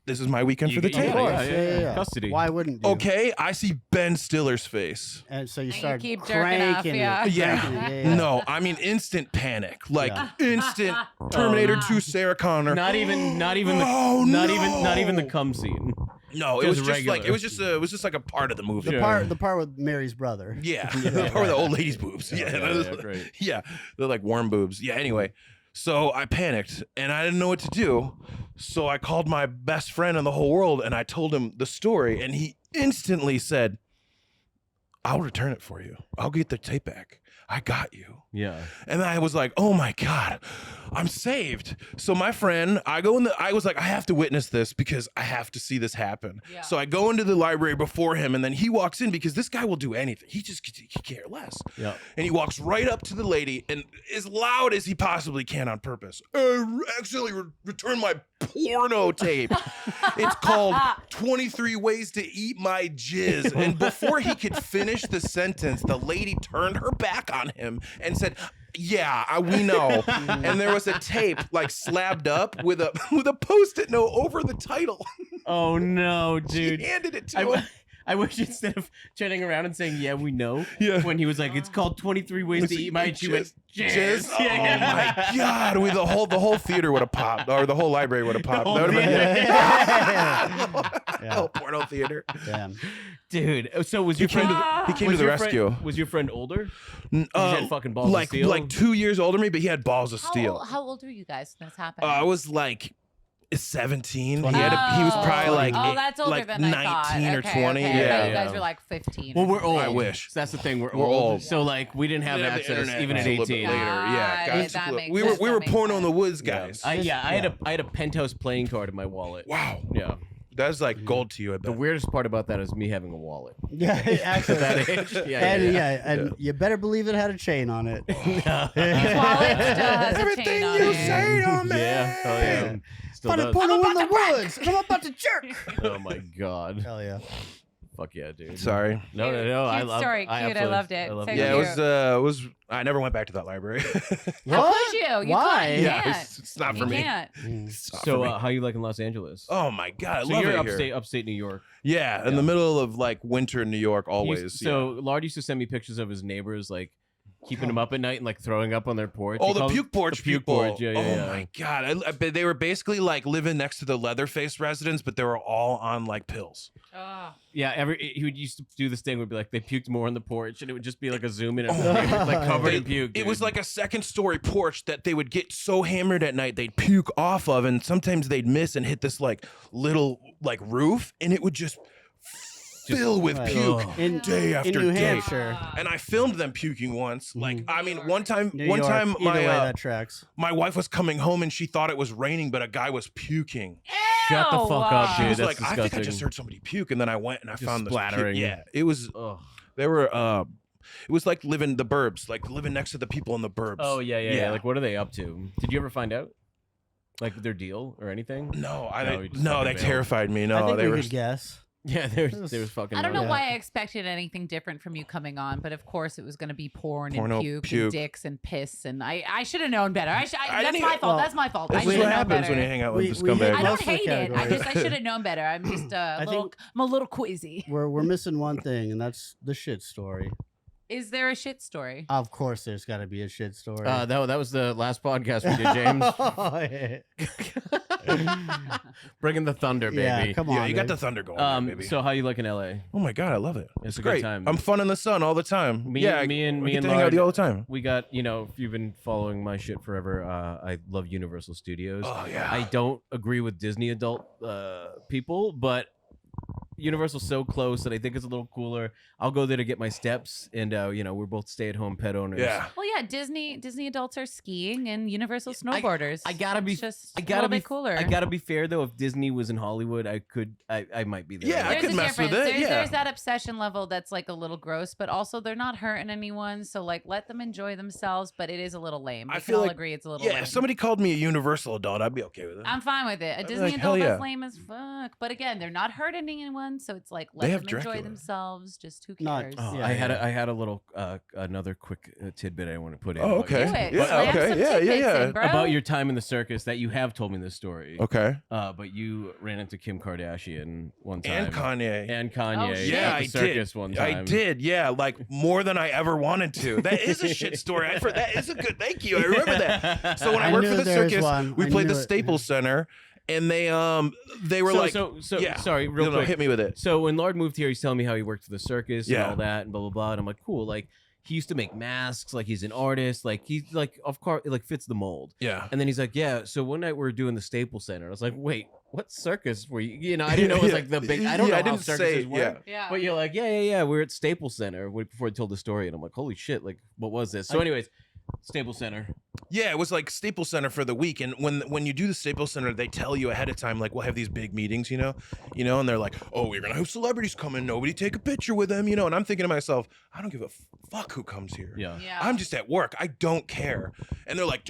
Speaker 2: this is my weekend for the tape.
Speaker 4: Of course.
Speaker 3: Yeah. Custody.
Speaker 4: Why wouldn't you?
Speaker 2: Okay, I see Ben Stiller's face.
Speaker 4: And so you
Speaker 1: And you
Speaker 4: start
Speaker 1: keep jerking off,
Speaker 4: cranking
Speaker 1: yeah.
Speaker 4: it.
Speaker 2: Yeah.
Speaker 4: cranking it,
Speaker 2: No, I mean instant panic. Like
Speaker 4: Yeah.
Speaker 2: instant Terminator 2 Sarah Connor.
Speaker 3: Not even the
Speaker 2: Oh,
Speaker 3: not
Speaker 2: no.
Speaker 3: even the cum scene.
Speaker 2: No, it
Speaker 3: Just
Speaker 2: was just like
Speaker 3: regular.
Speaker 2: it was just like a part of the movie.
Speaker 4: The
Speaker 3: Sure.
Speaker 4: part with Mary's brother.
Speaker 2: Yeah, or the old lady's boobs. Yeah,
Speaker 3: Yeah, great.
Speaker 2: yeah, they're like warm boobs. Yeah. Anyway, so I panicked and I didn't know what to do. So I called my best friend in the whole world and I told him the story, and he instantly said, "I'll return it for you. I'll get the tape back. I got you."
Speaker 3: Yeah.
Speaker 2: And I was like, oh my God, I'm saved. So my friend, I was like, I have to witness this because I have to see this happen.
Speaker 1: Yeah.
Speaker 2: So I go into the library before him, and then he walks in because this guy will do anything. He care less.
Speaker 3: Yeah.
Speaker 2: And he walks right up to the lady and as loud as he possibly can on purpose, accidentally return my porno tape. It's called 23 Ways to Eat My Jizz. And before he could finish the sentence, the lady turned her back on him and said, Yeah, we know. And there was a tape like slabbed up with a Post-it note over the title.
Speaker 3: Oh no,
Speaker 2: She
Speaker 3: dude!
Speaker 2: handed it to him.
Speaker 3: I wish instead of turning around and saying "Yeah, we know,"
Speaker 2: Yeah.
Speaker 3: when he was like, "It's called 23 Ways to Eat My," and she went,
Speaker 2: Jizz. Oh
Speaker 3: Yeah.
Speaker 2: my God! The whole theater would have popped, or the whole library would have popped.
Speaker 3: whole
Speaker 2: That would have been
Speaker 4: Yeah.
Speaker 2: whole porno theater.
Speaker 4: Damn.
Speaker 3: Dude. So was
Speaker 2: He
Speaker 3: your
Speaker 2: came
Speaker 3: friend?
Speaker 2: to the rescue.
Speaker 3: Was your friend older?
Speaker 2: N-
Speaker 3: He had fucking balls
Speaker 2: like
Speaker 3: of steel.
Speaker 2: like 2 years older than me, but he had balls of steel.
Speaker 1: How old were you guys when this happened?
Speaker 2: I was like 17. He
Speaker 4: 20.
Speaker 2: he was probably like
Speaker 1: oh, that's older
Speaker 2: like
Speaker 1: than I
Speaker 2: 19
Speaker 1: thought.
Speaker 2: or
Speaker 1: Okay,
Speaker 2: 20.
Speaker 1: okay. I
Speaker 2: Yeah.
Speaker 1: thought you
Speaker 3: Yeah.
Speaker 1: guys were like 15.
Speaker 3: Well,
Speaker 1: or
Speaker 3: we're old.
Speaker 1: something.
Speaker 2: I wish.
Speaker 3: So that's the thing. We're
Speaker 2: We're old.
Speaker 3: So like we didn't have
Speaker 2: We didn't
Speaker 3: access
Speaker 2: internet
Speaker 3: even at
Speaker 2: until a little bit
Speaker 3: 18.
Speaker 2: later. Yeah,
Speaker 1: Ah,
Speaker 2: guys.
Speaker 1: that makes
Speaker 2: we
Speaker 1: sense,
Speaker 2: were
Speaker 1: that makes
Speaker 2: porno in the
Speaker 1: sense.
Speaker 2: woods, guys.
Speaker 3: I had a penthouse playing card in my wallet.
Speaker 2: Wow,
Speaker 3: Yeah.
Speaker 2: that's like gold to you. I
Speaker 3: The
Speaker 2: bet.
Speaker 3: weirdest part about that is me having a wallet.
Speaker 4: Yeah, actually.
Speaker 3: At that age.
Speaker 4: And you better believe it had a chain on it.
Speaker 1: His wallet still has a
Speaker 2: Everything
Speaker 1: chain on
Speaker 2: you
Speaker 1: it.
Speaker 2: say to me.
Speaker 3: Yeah. Oh yeah. Still
Speaker 4: Funny
Speaker 3: does.
Speaker 4: porno in the woods, and I'm about to jerk.
Speaker 3: Oh my god.
Speaker 4: Hell yeah.
Speaker 3: Fuck yeah, dude.
Speaker 2: Sorry.
Speaker 3: No.
Speaker 1: Cute
Speaker 3: I love.
Speaker 1: story, cute. I
Speaker 3: absolutely-
Speaker 1: loved it.
Speaker 3: I loved
Speaker 1: So
Speaker 3: it.
Speaker 2: Yeah,
Speaker 1: cute.
Speaker 2: it was. I never went back to that library.
Speaker 1: How could you? You
Speaker 4: Why?
Speaker 1: couldn't. You
Speaker 2: Yeah,
Speaker 1: can't.
Speaker 2: it's not
Speaker 1: You
Speaker 2: for me.
Speaker 1: can't.
Speaker 2: It's not
Speaker 3: So
Speaker 2: for me.
Speaker 3: how you like in Los Angeles?
Speaker 2: Oh my God, I
Speaker 3: so
Speaker 2: love
Speaker 3: you're
Speaker 2: it here.
Speaker 3: upstate New York.
Speaker 2: Yeah, in
Speaker 3: Yeah.
Speaker 2: the middle of like winter in New York,
Speaker 3: He
Speaker 2: always.
Speaker 3: used- so Lard used to send me pictures of his neighbors like keeping them up at night and like throwing up on their porch.
Speaker 2: Oh,
Speaker 3: He
Speaker 2: the
Speaker 3: called-
Speaker 2: puke porch
Speaker 3: the puke
Speaker 2: people.
Speaker 3: porch. Yeah, yeah,
Speaker 2: oh
Speaker 3: yeah.
Speaker 2: my God, but they were basically like living next to the Leatherface residence, but they were all on like pills.
Speaker 1: Oh.
Speaker 3: Yeah, he would used to do this thing would be like they puked more on the porch, and it would just be like a zoom in, and they were, like covered in puke.
Speaker 2: It was
Speaker 3: dude.
Speaker 2: like a second story porch that they would get so hammered at night they'd puke off of, and sometimes they'd miss and hit this like little like roof, and it would just fill with
Speaker 4: Right.
Speaker 2: puke
Speaker 4: In,
Speaker 2: day after
Speaker 4: in New
Speaker 2: day.
Speaker 4: Hampshire.
Speaker 2: And I filmed them puking once. Like, I mean, one time,
Speaker 4: New York. Either way, that tracks.
Speaker 2: my wife was coming home and she thought it was raining, but a guy was puking.
Speaker 3: Shut the fuck up,
Speaker 2: She
Speaker 3: dude.
Speaker 2: was
Speaker 3: that's
Speaker 2: like, I think I
Speaker 3: disgusting.
Speaker 2: just heard somebody puke, and then I went and I
Speaker 3: Just
Speaker 2: found this
Speaker 3: splattering.
Speaker 2: puke. Yeah, it was.
Speaker 3: Ugh.
Speaker 2: They were. It was like living the burbs, like living next to the people in the burbs.
Speaker 3: Oh yeah. Like, what are they up to? Did you ever find out, like their deal or anything?
Speaker 2: No,
Speaker 3: No, you just
Speaker 2: no,
Speaker 3: fucking
Speaker 2: they
Speaker 3: bailed.
Speaker 2: terrified me.
Speaker 4: I
Speaker 2: No,
Speaker 4: think
Speaker 2: they
Speaker 4: we
Speaker 2: were.
Speaker 4: could guess.
Speaker 3: Yeah, they was fucking.
Speaker 1: I don't know
Speaker 4: Yeah.
Speaker 1: why I expected anything different from you coming on, but of course it was going to be porno,
Speaker 2: Porno,
Speaker 1: and
Speaker 2: puke.
Speaker 1: and dicks and piss, and I should have known better.
Speaker 2: I
Speaker 1: That's
Speaker 2: didn't
Speaker 1: my
Speaker 2: even-
Speaker 1: fault.
Speaker 4: well,
Speaker 1: That's my fault. I
Speaker 2: This
Speaker 1: should
Speaker 2: is
Speaker 1: have
Speaker 2: what
Speaker 1: known
Speaker 2: happens
Speaker 1: better.
Speaker 2: when you hang out with
Speaker 4: We-
Speaker 2: this
Speaker 4: we hit
Speaker 2: scumbag.
Speaker 1: I
Speaker 4: most
Speaker 1: don't
Speaker 4: of the
Speaker 1: hate it. I
Speaker 4: categories.
Speaker 1: should have known better. I'm just
Speaker 4: think-
Speaker 1: I'm a little quizzy.
Speaker 4: We're missing one thing, and that's the shit story.
Speaker 1: Is there a shit story?
Speaker 4: Of course, there's got to be a shit story.
Speaker 3: that was the last podcast we did, James. Bringing the thunder, baby.
Speaker 4: Yeah, come on.
Speaker 2: Yeah, you got
Speaker 4: dude.
Speaker 2: the thunder going, there, baby.
Speaker 3: So how you like in LA?
Speaker 2: Oh my God, I love it.
Speaker 3: It's a
Speaker 2: great.
Speaker 3: good time.
Speaker 2: I'm fun in the sun all the time.
Speaker 3: Me-
Speaker 2: yeah,
Speaker 3: me and
Speaker 2: we get to
Speaker 3: Lard-
Speaker 2: hang out with you all the time.
Speaker 3: We got, if you've been following my shit forever, I love Universal Studios.
Speaker 2: Oh yeah.
Speaker 3: I don't agree with Disney adult people, but Universal's so close that I think it's a little cooler. I'll go there to get my steps, and we're both stay-at-home pet owners.
Speaker 2: Yeah.
Speaker 1: Well, yeah, Disney adults are skiing and Universal snowboarders.
Speaker 3: I gotta be.
Speaker 1: It's just
Speaker 3: I
Speaker 1: a
Speaker 3: gotta
Speaker 1: little
Speaker 3: be
Speaker 1: bit cooler.
Speaker 3: I gotta be fair though. If Disney was in Hollywood, I might be there.
Speaker 2: Yeah, I
Speaker 1: There's
Speaker 2: could
Speaker 1: a
Speaker 2: mess with
Speaker 1: difference.
Speaker 2: it, yeah.
Speaker 1: There's that obsession level that's like a little gross, but also they're not hurting anyone. So like, let them enjoy themselves. But it is a little lame.
Speaker 2: I
Speaker 1: We
Speaker 2: feel
Speaker 1: can all
Speaker 2: like-
Speaker 1: agree it's a little
Speaker 2: Yeah,
Speaker 1: lame.
Speaker 2: if somebody called me a universal adult, I'd be okay with it.
Speaker 1: I'm fine with it. A
Speaker 2: be
Speaker 1: Disney
Speaker 2: like, hell
Speaker 1: adult
Speaker 2: yeah.
Speaker 1: that's lame as fuck. But again, they're not hurting anyone, so it's like let
Speaker 2: They
Speaker 1: them
Speaker 2: have
Speaker 1: enjoy
Speaker 2: Dracula.
Speaker 1: themselves. Just who
Speaker 4: Not-
Speaker 1: cares?
Speaker 3: Oh,
Speaker 4: Yeah,
Speaker 3: I had a little another quick tidbit I want to put in.
Speaker 2: Oh,
Speaker 3: about
Speaker 2: okay.
Speaker 3: your-
Speaker 1: Do it.
Speaker 2: Yeah,
Speaker 1: Slam
Speaker 2: okay.
Speaker 1: some
Speaker 2: Yeah, yeah,
Speaker 1: tidbits
Speaker 2: yeah.
Speaker 1: in, bro.
Speaker 3: About your time in the circus that you have told me this story.
Speaker 2: Okay.
Speaker 3: But you ran into Kim Kardashian one time.
Speaker 2: And Kanye.
Speaker 3: And Kanye.
Speaker 1: Oh, shit.
Speaker 2: Yeah,
Speaker 3: at
Speaker 2: I
Speaker 3: the circus
Speaker 2: did.
Speaker 3: one time.
Speaker 2: I did. Yeah, like more than I ever wanted to. That is a shit story. That is a good. Thank you. I remember that. So when I
Speaker 4: I
Speaker 2: worked
Speaker 4: knew
Speaker 2: for the
Speaker 4: there was
Speaker 2: circus,
Speaker 4: one.
Speaker 2: we
Speaker 4: I
Speaker 2: played
Speaker 4: knew
Speaker 2: the
Speaker 4: it.
Speaker 2: Staples Center, and they were like,
Speaker 3: so
Speaker 2: yeah.
Speaker 3: sorry, real
Speaker 2: No, no,
Speaker 3: quick.
Speaker 2: hit me with it.
Speaker 3: So when Lard moved here, he's telling me how he worked for the circus and
Speaker 2: Yeah.
Speaker 3: all that and blah blah blah. And I'm like, cool. Like he used to make masks. Like he's an artist. Like he's like, of course, it like fits the mold.
Speaker 2: Yeah.
Speaker 3: And then he's like, yeah. So one night we were doing the Staples Center. I was like, wait, what circus were you? I didn't know it was like the big. I don't know
Speaker 2: I
Speaker 3: how
Speaker 2: didn't
Speaker 3: circuses
Speaker 2: say.
Speaker 3: work.
Speaker 2: Yeah.
Speaker 1: yeah.
Speaker 3: But you're like, yeah. We're at Staples Center before I told the story, and I'm like, holy shit, like what was this? So, anyways, Staples Center.
Speaker 2: Yeah, it was like Staples Center for the week, and when you do the Staples Center, they tell you ahead of time, like we'll have these big meetings, and they're like, oh, we're gonna have celebrities come in, nobody take a picture with them, and I'm thinking to myself, I don't give a fuck who comes here.
Speaker 3: Yeah.
Speaker 1: Yeah.
Speaker 2: I'm just at work. I don't care. And they're like,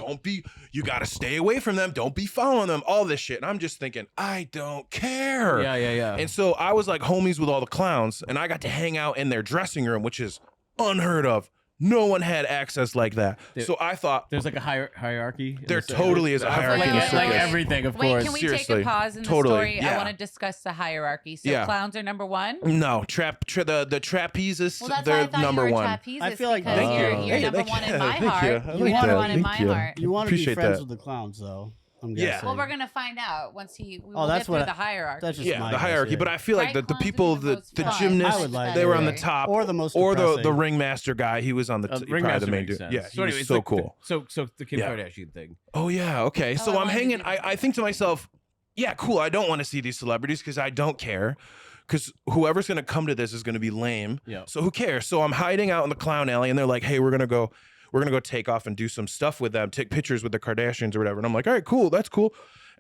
Speaker 2: you gotta stay away from them. Don't be following them, all this shit. And I'm just thinking, I don't care.
Speaker 3: Yeah.
Speaker 2: And so I was like homies with all the clowns, and I got to hang out in their dressing room, which is unheard of. No one had access like that. So I thought
Speaker 3: There's like a hierarchy.
Speaker 2: there totally is a hierarchy in a
Speaker 1: Wait,
Speaker 2: circus.
Speaker 3: Like everything, of
Speaker 1: Wait,
Speaker 3: course.
Speaker 1: can we
Speaker 2: Seriously.
Speaker 1: take a pause in the
Speaker 2: Totally.
Speaker 1: story? I
Speaker 2: Yeah.
Speaker 1: want to discuss the hierarchy. So
Speaker 2: Yeah.
Speaker 1: clowns are number one.
Speaker 2: No, the trapezes,
Speaker 1: Well, that's why I
Speaker 2: they're
Speaker 1: thought
Speaker 2: number
Speaker 1: you were
Speaker 2: one.
Speaker 1: trapezist
Speaker 4: I feel like
Speaker 1: because
Speaker 3: Thank
Speaker 1: you're,
Speaker 3: you.
Speaker 1: you're
Speaker 3: Hey,
Speaker 1: number
Speaker 2: thank
Speaker 1: one
Speaker 2: you.
Speaker 1: in my
Speaker 2: Thank you.
Speaker 1: heart.
Speaker 2: I
Speaker 1: You're
Speaker 2: like
Speaker 1: number
Speaker 2: that.
Speaker 1: one in my
Speaker 2: Thank you.
Speaker 1: heart.
Speaker 4: You want to be
Speaker 2: Appreciate
Speaker 4: friends
Speaker 2: that.
Speaker 4: with the clowns, though. I'm
Speaker 2: Yeah.
Speaker 4: guessing.
Speaker 1: Well, we're gonna find out once we
Speaker 4: Oh,
Speaker 1: will
Speaker 4: that's
Speaker 1: get through
Speaker 4: what
Speaker 1: the hierarchy.
Speaker 4: that's just
Speaker 2: Yeah,
Speaker 4: my
Speaker 2: the
Speaker 4: guess,
Speaker 2: hierarchy.
Speaker 4: yeah.
Speaker 2: But I feel like
Speaker 1: Right,
Speaker 2: the
Speaker 1: clowns
Speaker 2: people,
Speaker 1: would be the
Speaker 2: the
Speaker 1: most fun.
Speaker 2: gymnasts,
Speaker 4: I would like
Speaker 2: they were
Speaker 4: that.
Speaker 2: on the
Speaker 1: Right.
Speaker 2: top,
Speaker 4: Or the most
Speaker 2: or the
Speaker 4: depressing.
Speaker 2: ringmaster guy. He was on the probably
Speaker 3: Ringmaster
Speaker 2: the main
Speaker 3: makes
Speaker 2: dude.
Speaker 3: sense.
Speaker 2: Yeah, he was
Speaker 3: anyways,
Speaker 2: so
Speaker 3: the-
Speaker 2: cool.
Speaker 3: So the Kim
Speaker 2: Yeah.
Speaker 3: Kardashian thing.
Speaker 2: Oh yeah, okay.
Speaker 1: Oh,
Speaker 2: So
Speaker 1: I
Speaker 2: I'm
Speaker 1: wanted to
Speaker 2: hanging.
Speaker 1: see the
Speaker 2: I think to myself, yeah, cool. I don't want to see these celebrities because I don't care. Because whoever's gonna come to this is gonna be lame.
Speaker 3: Yeah.
Speaker 2: So who cares? So I'm hiding out in the clown alley, and they're like, "Hey, we're gonna go take off and do some stuff with them, take pictures with the Kardashians or whatever." And I'm like, "All right, cool, that's cool."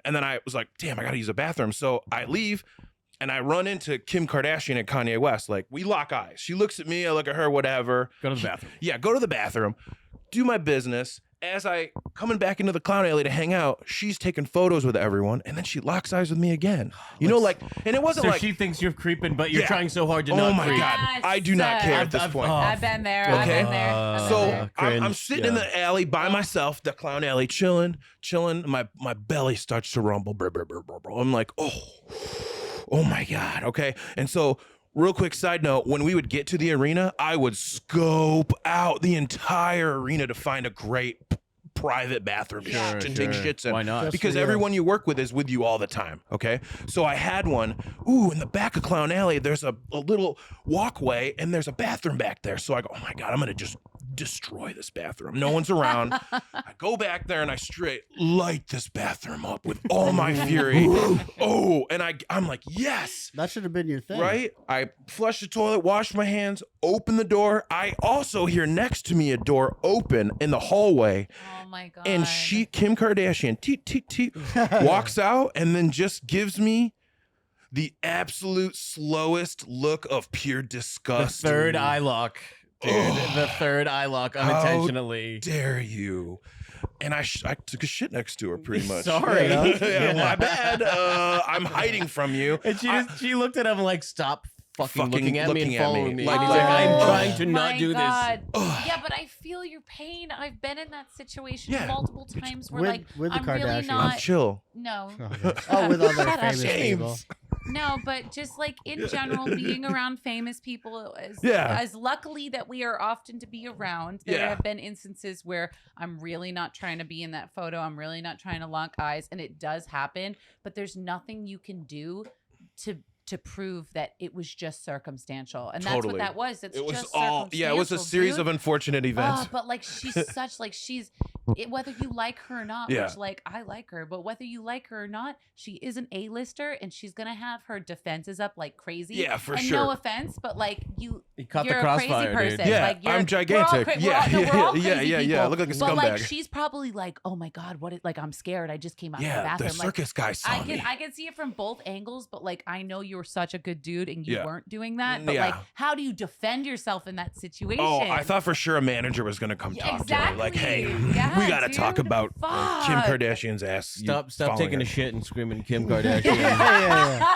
Speaker 2: And then I was like, "Damn, I gotta use a bathroom." So I leave, and I run into Kim Kardashian and Kanye West. Like we lock eyes. She looks at me, I look at her, whatever.
Speaker 3: Go to the bathroom.
Speaker 2: Yeah, go to the bathroom, do my business. As I coming back into the clown alley to hang out, she's taking photos with everyone, and then she locks eyes with me again. You know, like, and it wasn't
Speaker 3: So
Speaker 2: like,
Speaker 3: she thinks you're creeping, but you're
Speaker 2: Yeah.
Speaker 3: trying so hard to
Speaker 2: oh
Speaker 3: not
Speaker 2: my
Speaker 3: creep.
Speaker 2: god,
Speaker 1: Yes.
Speaker 2: I do not care at this
Speaker 3: I've-
Speaker 2: point.
Speaker 1: I've been there. I've
Speaker 2: Okay.
Speaker 1: been there. I've been
Speaker 2: So
Speaker 1: there.
Speaker 2: I'm
Speaker 3: cringe,
Speaker 2: sitting in the alley by myself, the clown alley, chilling. My belly starts to rumble. Brr, brr, brr, brr, brr. I'm like, oh my god. Okay, and so. Real quick side note, when we would get to the arena, I would scope out the entire arena to find a great private bathroom to take shits in.
Speaker 3: Why not?
Speaker 4: Just
Speaker 2: Because
Speaker 4: for you.
Speaker 2: everyone you work with is with you all the time, okay? So I had one, in the back of Clown Alley, there's a little walkway and there's a bathroom back there. So I go, oh my God, I'm gonna just destroy this bathroom. No one's around. I go back there and I straight light this bathroom up with all my fury. And I'm like, yes.
Speaker 4: That should have been your thing.
Speaker 2: Right? I flush the toilet, wash my hands, open the door. I also hear next to me a door open in the hallway.
Speaker 1: Oh my god.
Speaker 2: And Kim Kardashian, walks out and then just gives me the absolute slowest look of pure
Speaker 3: The
Speaker 2: disgust.
Speaker 3: third eye lock, dude. The third eye lock unintentionally.
Speaker 2: Dare you? And I took a shit next to her pretty much.
Speaker 3: Sorry.
Speaker 2: Yeah, my bad. I'm hiding from you.
Speaker 3: And she looked at him like, stop fucking looking at me and
Speaker 2: looking at
Speaker 3: following
Speaker 2: me.
Speaker 3: me.
Speaker 2: Like,
Speaker 3: And he's like, I'm
Speaker 2: oh
Speaker 3: trying to
Speaker 1: my
Speaker 3: not do
Speaker 1: God.
Speaker 3: this.
Speaker 1: Yeah, but I feel your pain. I've been in that situation
Speaker 2: Yeah.
Speaker 1: multiple times where
Speaker 4: With-
Speaker 1: like
Speaker 4: with the
Speaker 1: I'm really
Speaker 4: Kardashians.
Speaker 2: I'm
Speaker 1: not.
Speaker 2: chill.
Speaker 1: No,
Speaker 4: Oh, with other
Speaker 1: Shut up,
Speaker 4: famous
Speaker 2: James.
Speaker 4: people.
Speaker 1: no, but just like in general, being around famous people is
Speaker 2: Yeah.
Speaker 1: as luckily that we are often to be around. There
Speaker 2: Yeah.
Speaker 1: have been instances where I'm really not trying to be in that photo. I'm really not trying to lock eyes, and it does happen. But there's nothing you can do to prove that it was just circumstantial, and that's
Speaker 2: Totally.
Speaker 1: what that was. It's
Speaker 2: It was
Speaker 1: just
Speaker 2: all, yeah, it was a
Speaker 1: circumstantial,
Speaker 2: series
Speaker 1: dude.
Speaker 2: of unfortunate events.
Speaker 1: Oh, but like she's such like whether you like her or not,
Speaker 2: Yeah.
Speaker 1: which like I like her, but whether you like her or not, she is an A-lister and she's gonna have her defenses up like crazy.
Speaker 2: Yeah, for
Speaker 1: and
Speaker 2: sure.
Speaker 1: No offense, but like
Speaker 3: You caught
Speaker 1: you're
Speaker 3: the
Speaker 1: a crazy
Speaker 3: crossfire,
Speaker 1: person.
Speaker 3: dude.
Speaker 2: Yeah,
Speaker 1: like, you're,
Speaker 2: I'm gigantic.
Speaker 1: We're all,
Speaker 2: Yeah,
Speaker 1: we're all
Speaker 2: yeah,
Speaker 1: crazy
Speaker 2: yeah.
Speaker 1: people,
Speaker 2: Look like a
Speaker 1: but like
Speaker 2: scumbag.
Speaker 1: she's probably like, oh my god, what? Like I'm scared. I just came out of the
Speaker 2: Yeah,
Speaker 1: bathroom.
Speaker 2: the
Speaker 1: Like,
Speaker 2: circus guy saw
Speaker 1: I
Speaker 2: me.
Speaker 1: can see it from both angles, but like I know you were such a good dude and you
Speaker 2: Yeah.
Speaker 1: weren't doing that. But
Speaker 2: Yeah.
Speaker 1: like, how do you defend yourself in that situation?
Speaker 2: Oh, I thought for sure a manager was gonna come
Speaker 1: Yeah,
Speaker 2: talk to her. Like, hey,
Speaker 1: exactly. Yeah,
Speaker 2: we gotta talk
Speaker 1: dude.
Speaker 2: about Kim
Speaker 1: Fuck.
Speaker 2: Kardashian's ass. You
Speaker 3: Stop
Speaker 2: following
Speaker 3: taking
Speaker 2: her.
Speaker 3: a shit and screaming Kim Kardashian.
Speaker 4: Yeah.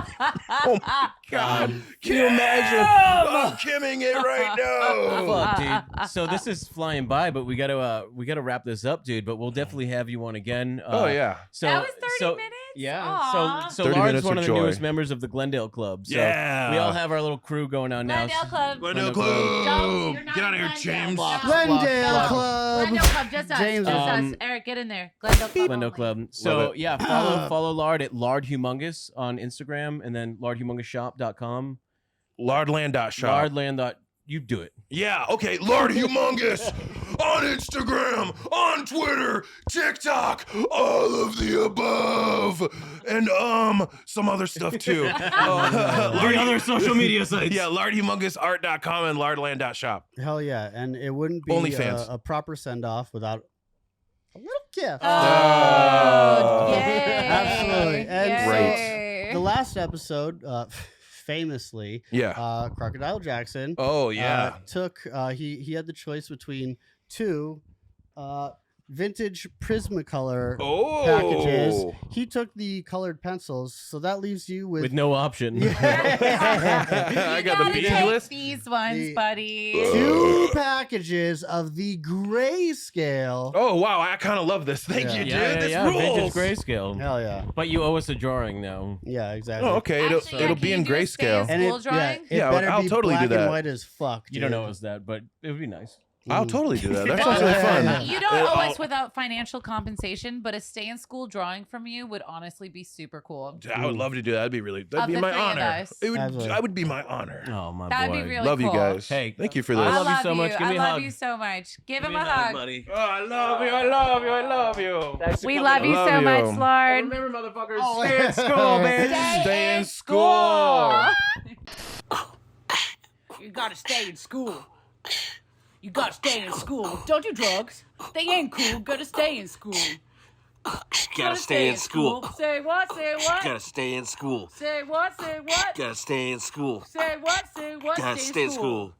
Speaker 2: Oh my God. Can you imagine? I'm Kimming it right now.
Speaker 3: Fuck, dude. So this is flying by, but we gotta wrap this up, dude. But we'll definitely have you on again.
Speaker 2: Oh yeah.
Speaker 3: So
Speaker 1: That was 30 minutes?
Speaker 3: Yeah.
Speaker 1: Aw.
Speaker 3: So
Speaker 2: 30
Speaker 3: Lard's
Speaker 2: minutes
Speaker 3: one
Speaker 2: of
Speaker 3: of the
Speaker 2: joy.
Speaker 3: newest members of the Glendale Club. So
Speaker 2: Yeah.
Speaker 3: we all have our little crew going on now.
Speaker 1: Glendale Club.
Speaker 2: Glendale
Speaker 3: Club.
Speaker 1: Don't,
Speaker 2: Club.
Speaker 1: you're not
Speaker 2: Get out of
Speaker 1: in
Speaker 2: here,
Speaker 1: Glendale.
Speaker 2: James.
Speaker 1: No.
Speaker 4: Glendale
Speaker 3: Block.
Speaker 4: Club.
Speaker 1: Glendale Club, just us.
Speaker 4: James.
Speaker 1: Just us.
Speaker 3: Um,
Speaker 1: Eric, get in there. Glendale Club.
Speaker 3: Glendale
Speaker 1: only.
Speaker 3: Club. So
Speaker 2: it.
Speaker 3: yeah, follow Lard at Lard Humungus on Instagram, and then lardhumungushop.com.
Speaker 2: Lardland.shop.
Speaker 3: Lardland. You do it.
Speaker 2: Yeah, okay, Lard Humungus on Instagram, on Twitter, TikTok, all of the above, and some other stuff too.
Speaker 3: Three other social media sites.
Speaker 2: Yeah, lardhumungusart.com and lardland.shop.
Speaker 4: Hell yeah. And it wouldn't be
Speaker 2: OnlyFans.
Speaker 4: a proper send off without a little gift.
Speaker 1: Oh,
Speaker 2: Oh.
Speaker 1: yay.
Speaker 4: Absolutely. And so
Speaker 1: Yay.
Speaker 4: the last episode, famously,
Speaker 2: Yeah.
Speaker 4: Crocodile Jackson
Speaker 2: Oh yeah.
Speaker 4: took he had the choice between two vintage Prismacolor
Speaker 2: Oh.
Speaker 4: packages. He took the colored pencils, so that leaves you
Speaker 3: With no option.
Speaker 2: I
Speaker 1: You
Speaker 2: got the
Speaker 1: gotta
Speaker 2: big
Speaker 1: take
Speaker 2: list.
Speaker 1: these ones,
Speaker 4: The-
Speaker 1: buddy.
Speaker 4: 2 packages of the grayscale.
Speaker 2: Oh wow, I kind of love this. Thank
Speaker 4: Yeah.
Speaker 2: you, dude.
Speaker 3: Yeah,
Speaker 2: This
Speaker 3: Vintage
Speaker 2: rules.
Speaker 3: grayscale.
Speaker 4: Hell yeah.
Speaker 3: But you owe us a drawing now.
Speaker 4: Yeah, exactly.
Speaker 2: Oh, okay. It'll,
Speaker 1: Actually,
Speaker 2: it'll
Speaker 1: can
Speaker 2: be
Speaker 1: you
Speaker 2: in
Speaker 1: do a stay
Speaker 2: grayscale.
Speaker 1: in
Speaker 4: And
Speaker 1: school
Speaker 4: it,
Speaker 1: drawing?
Speaker 4: it
Speaker 2: Yeah,
Speaker 4: better
Speaker 2: I'll
Speaker 4: be
Speaker 2: totally do
Speaker 4: black
Speaker 2: that.
Speaker 4: and white as fuck.
Speaker 3: You don't
Speaker 4: dude.
Speaker 3: know us that, but it would be nice.
Speaker 2: I'll totally do that. That
Speaker 1: Well,
Speaker 2: sounds really fun.
Speaker 4: yeah.
Speaker 1: You don't
Speaker 2: Uh,
Speaker 1: owe
Speaker 2: I'll-
Speaker 1: us without financial compensation, but a stay in school drawing from you would honestly be super cool.
Speaker 2: I would love to do that. That'd be really. That'd
Speaker 1: Of
Speaker 2: be
Speaker 1: the
Speaker 2: my
Speaker 1: 3 of
Speaker 2: honor.
Speaker 1: us.
Speaker 2: It would.
Speaker 4: Absolutely.
Speaker 2: I would be my honor.
Speaker 3: Oh my
Speaker 1: That'd
Speaker 3: boy.
Speaker 1: be really
Speaker 2: Love you
Speaker 1: cool.
Speaker 2: guys.
Speaker 3: Hey,
Speaker 2: thank you for
Speaker 3: I
Speaker 2: this.
Speaker 3: love you so much. Give me a
Speaker 1: I
Speaker 3: hug.
Speaker 1: love you so much. Give him
Speaker 3: Give
Speaker 1: a
Speaker 3: me
Speaker 1: hug.
Speaker 3: buddy.
Speaker 2: Oh, I love you. I love you. I love you.
Speaker 1: We love you
Speaker 2: Love
Speaker 1: so
Speaker 2: you.
Speaker 1: much, Lard.
Speaker 3: Remember, motherfuckers,
Speaker 4: Oh,
Speaker 3: stay in school, man.
Speaker 2: Stay in school.
Speaker 5: You gotta stay in school. You gotta stay in school. Don't do drugs. They ain't cool. Gotta stay in school.
Speaker 6: Gotta stay in school.
Speaker 5: Say what? Say what?
Speaker 6: Gotta stay in school.
Speaker 5: Say what? Say what?
Speaker 6: Gotta stay in school.
Speaker 5: Say what? Say what?
Speaker 6: Gotta stay in school.